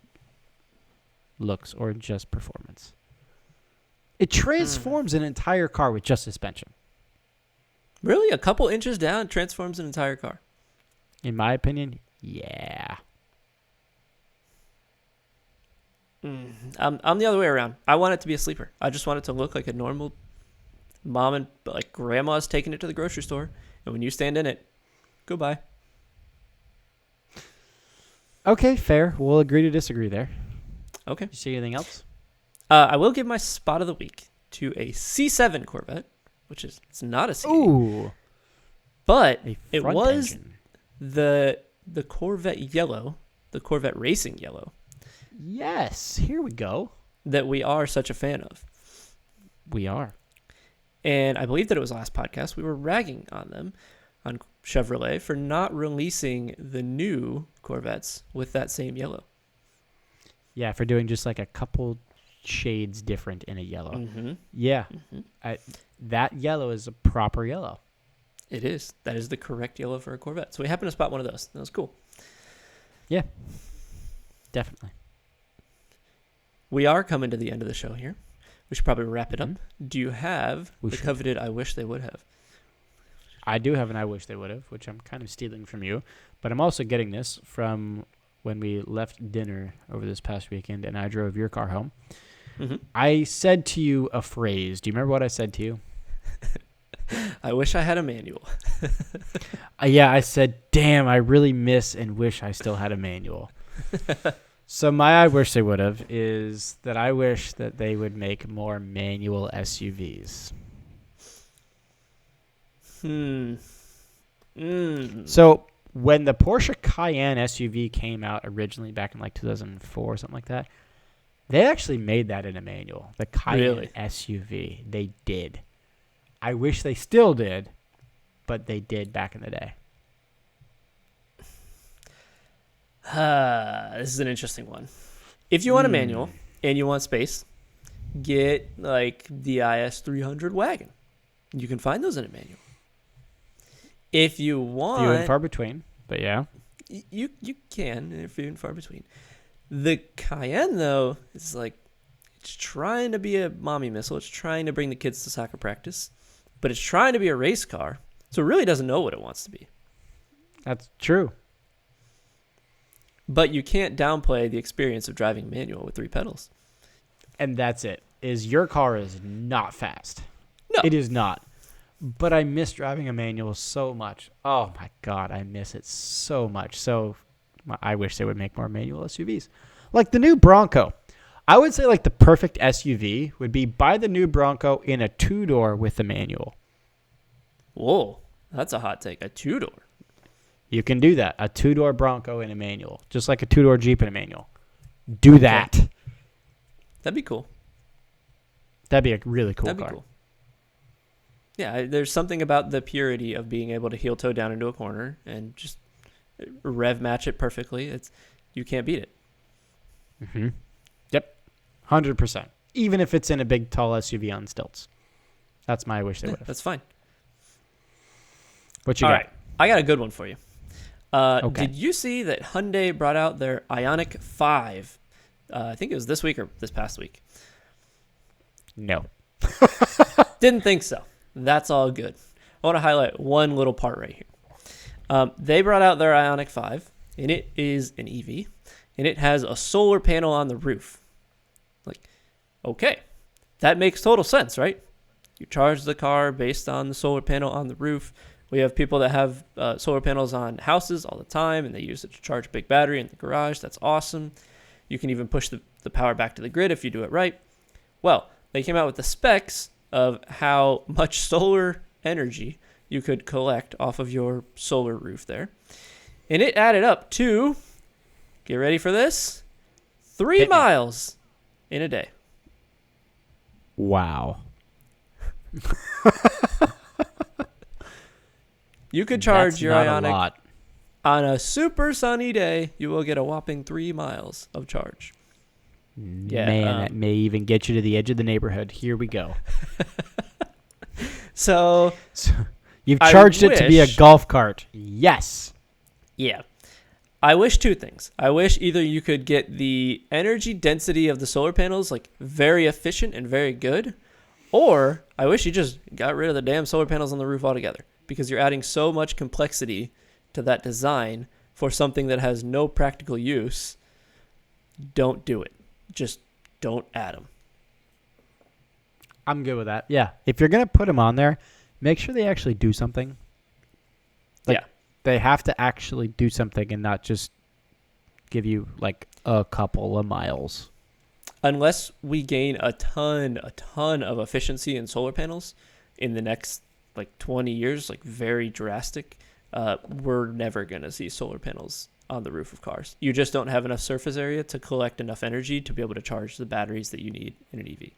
looks or just performance. It transforms an entire car with just suspension. Really? A couple inches down transforms an entire car. In my opinion, yeah. I'm the other way around. I want it to be a sleeper. I just want it to look like a normal mom and like grandma's taking it to the grocery store, and when you stand in it, goodbye. Okay, fair. We'll agree to disagree there. Okay. You see anything else? I will give my spot of the week to a C7 Corvette, which is it's not a C8, Ooh. but A it front was engine. the Corvette yellow, the Corvette racing yellow Yes, here we go. that we are such a fan of. We are. And I believe that it was last podcast we were ragging on them, on Chevrolet, for not releasing the new Corvettes with that same yellow. Yeah, for doing just like a couple shades different in a yellow. Mm-hmm. Yeah, Mm-hmm. that yellow is a proper yellow. It is. That is the correct yellow for a Corvette. So we happened to spot one of those. That was cool. Yeah, definitely. We are coming to the end of the show here. We should probably wrap it up. Do you have We the should. coveted I wish they would have? I do have an I wish they would have, which I'm kind of stealing from you. But I'm also getting this from when we left dinner over this past weekend and I drove your car home. Mm-hmm. I said to you a phrase. Do you remember what I said to you? I wish I had a manual. Yeah, I said, damn, I really miss and wish I still had a manual. So my I wish they would have is that I wish that they would make more manual SUVs. So when the Porsche Cayenne SUV came out originally back in like 2004 or something like that, they actually made that in a manual. The Cayenne Really? SUV. They did. I wish they still did, but they did back in the day. This is an interesting one. If you want a manual and you want space, get like the IS300 Wagon. You can find those in a manual. If you want, Few and far between, but yeah. you can, and few and far between. The Cayenne though is like it's trying to be a mommy missile. It's trying to bring the kids to soccer practice, but it's trying to be a race car. So it really doesn't know what it wants to be. That's true. But you can't downplay the experience of driving manual with 3 pedals. And that's it. Is your car is not fast. No. It is not. But I miss driving a manual so much. Oh my God, I miss it so much. So I wish they would make more manual SUVs. Like the new Bronco. I would say like the perfect SUV would be buy the new Bronco in a 2-door with a manual. Whoa, that's a hot take. A 2-door. You can do that. A 2-door Bronco in a manual. Just like a 2-door Jeep in a manual. Do that. That'd be cool. That'd be a really cool That'd car. be cool. Yeah, there's something about the purity of being able to heel toe down into a corner and just rev match it perfectly. You can't beat it. Mm-hmm. Yep. 100%. Even if it's in a big, tall SUV on stilts. That's my wish they would have. That's fine. What you All got? right. I got a good one for you. Okay. Did you see that Hyundai brought out their Ioniq 5? I think it was this week or this past week. No. Didn't think so. That's all good. I want to highlight one little part right here. They brought out their Ioniq 5, and it is an EV, and it has a solar panel on the roof. Like, okay, that makes total sense, right? You charge the car based on the solar panel on the roof. We have people that have solar panels on houses all the time, and they use it to charge a big battery in the garage. That's awesome. You can even push the power back to the grid if you do it right. Well, they came out with the specs of how much solar energy you could collect off of your solar roof there. And it added up to, get ready for this, 3 miles in a day. Wow. You could charge That's your not a Ioniq lot. on a super sunny day. You will get a whopping 3 miles of charge. Yeah, Man, that may even get you to the edge of the neighborhood. Here we go. So You've I charged it to be a wish- golf cart. Yes. yeah, I wish 2 things. I wish either you could get the energy density of the solar panels like very efficient and very good, Or I wish you just got rid of the damn solar panels on the roof altogether, because you're adding so much complexity to that design for something that has no practical use. Don't do it. Just don't add them. I'm good with that. Yeah. If you're going to put them on there, make sure they actually do something. Like, Yeah. They have to actually do something and not just give you like a couple of miles. Unless we gain a ton of efficiency in solar panels in the next like 20 years, like very drastic, we're never going to see solar panels on the roof of cars. You just don't have enough surface area to collect enough energy to be able to charge the batteries that you need in an EV.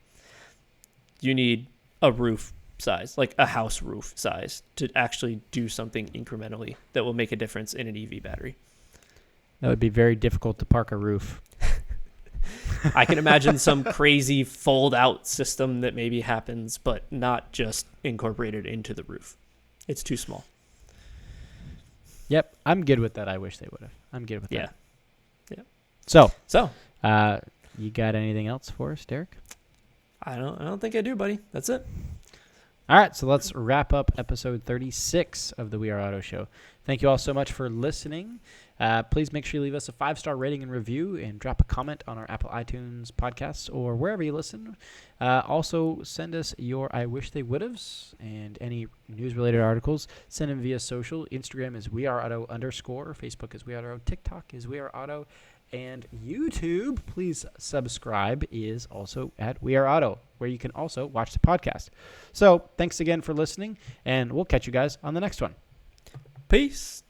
You need a roof size, like a house roof size, to actually do something incrementally that will make a difference in an EV battery. That would be very difficult to park a roof. I can imagine some crazy fold out system that maybe happens, but not just incorporated into the roof. It's too small. Yep. I'm good with that. I wish they would have. I'm good with that. Yeah. So, So you got anything else for us, Derek? I don't think I do, buddy. That's it. All right, so let's wrap up episode 36 of the We Are Auto Show. Thank you all so much for listening. Please make sure you leave us a 5-star rating and review and drop a comment on our Apple iTunes podcasts or wherever you listen. Also, send us your I Wish They Would'ves and any news-related articles. Send them via social. Instagram is WeAreAuto_. Facebook is WeAreAuto. TikTok is WeAreAuto. And YouTube, please subscribe, is also at We Are Auto, where you can also watch the podcast. So thanks again for listening, and we'll catch you guys on the next one. Peace.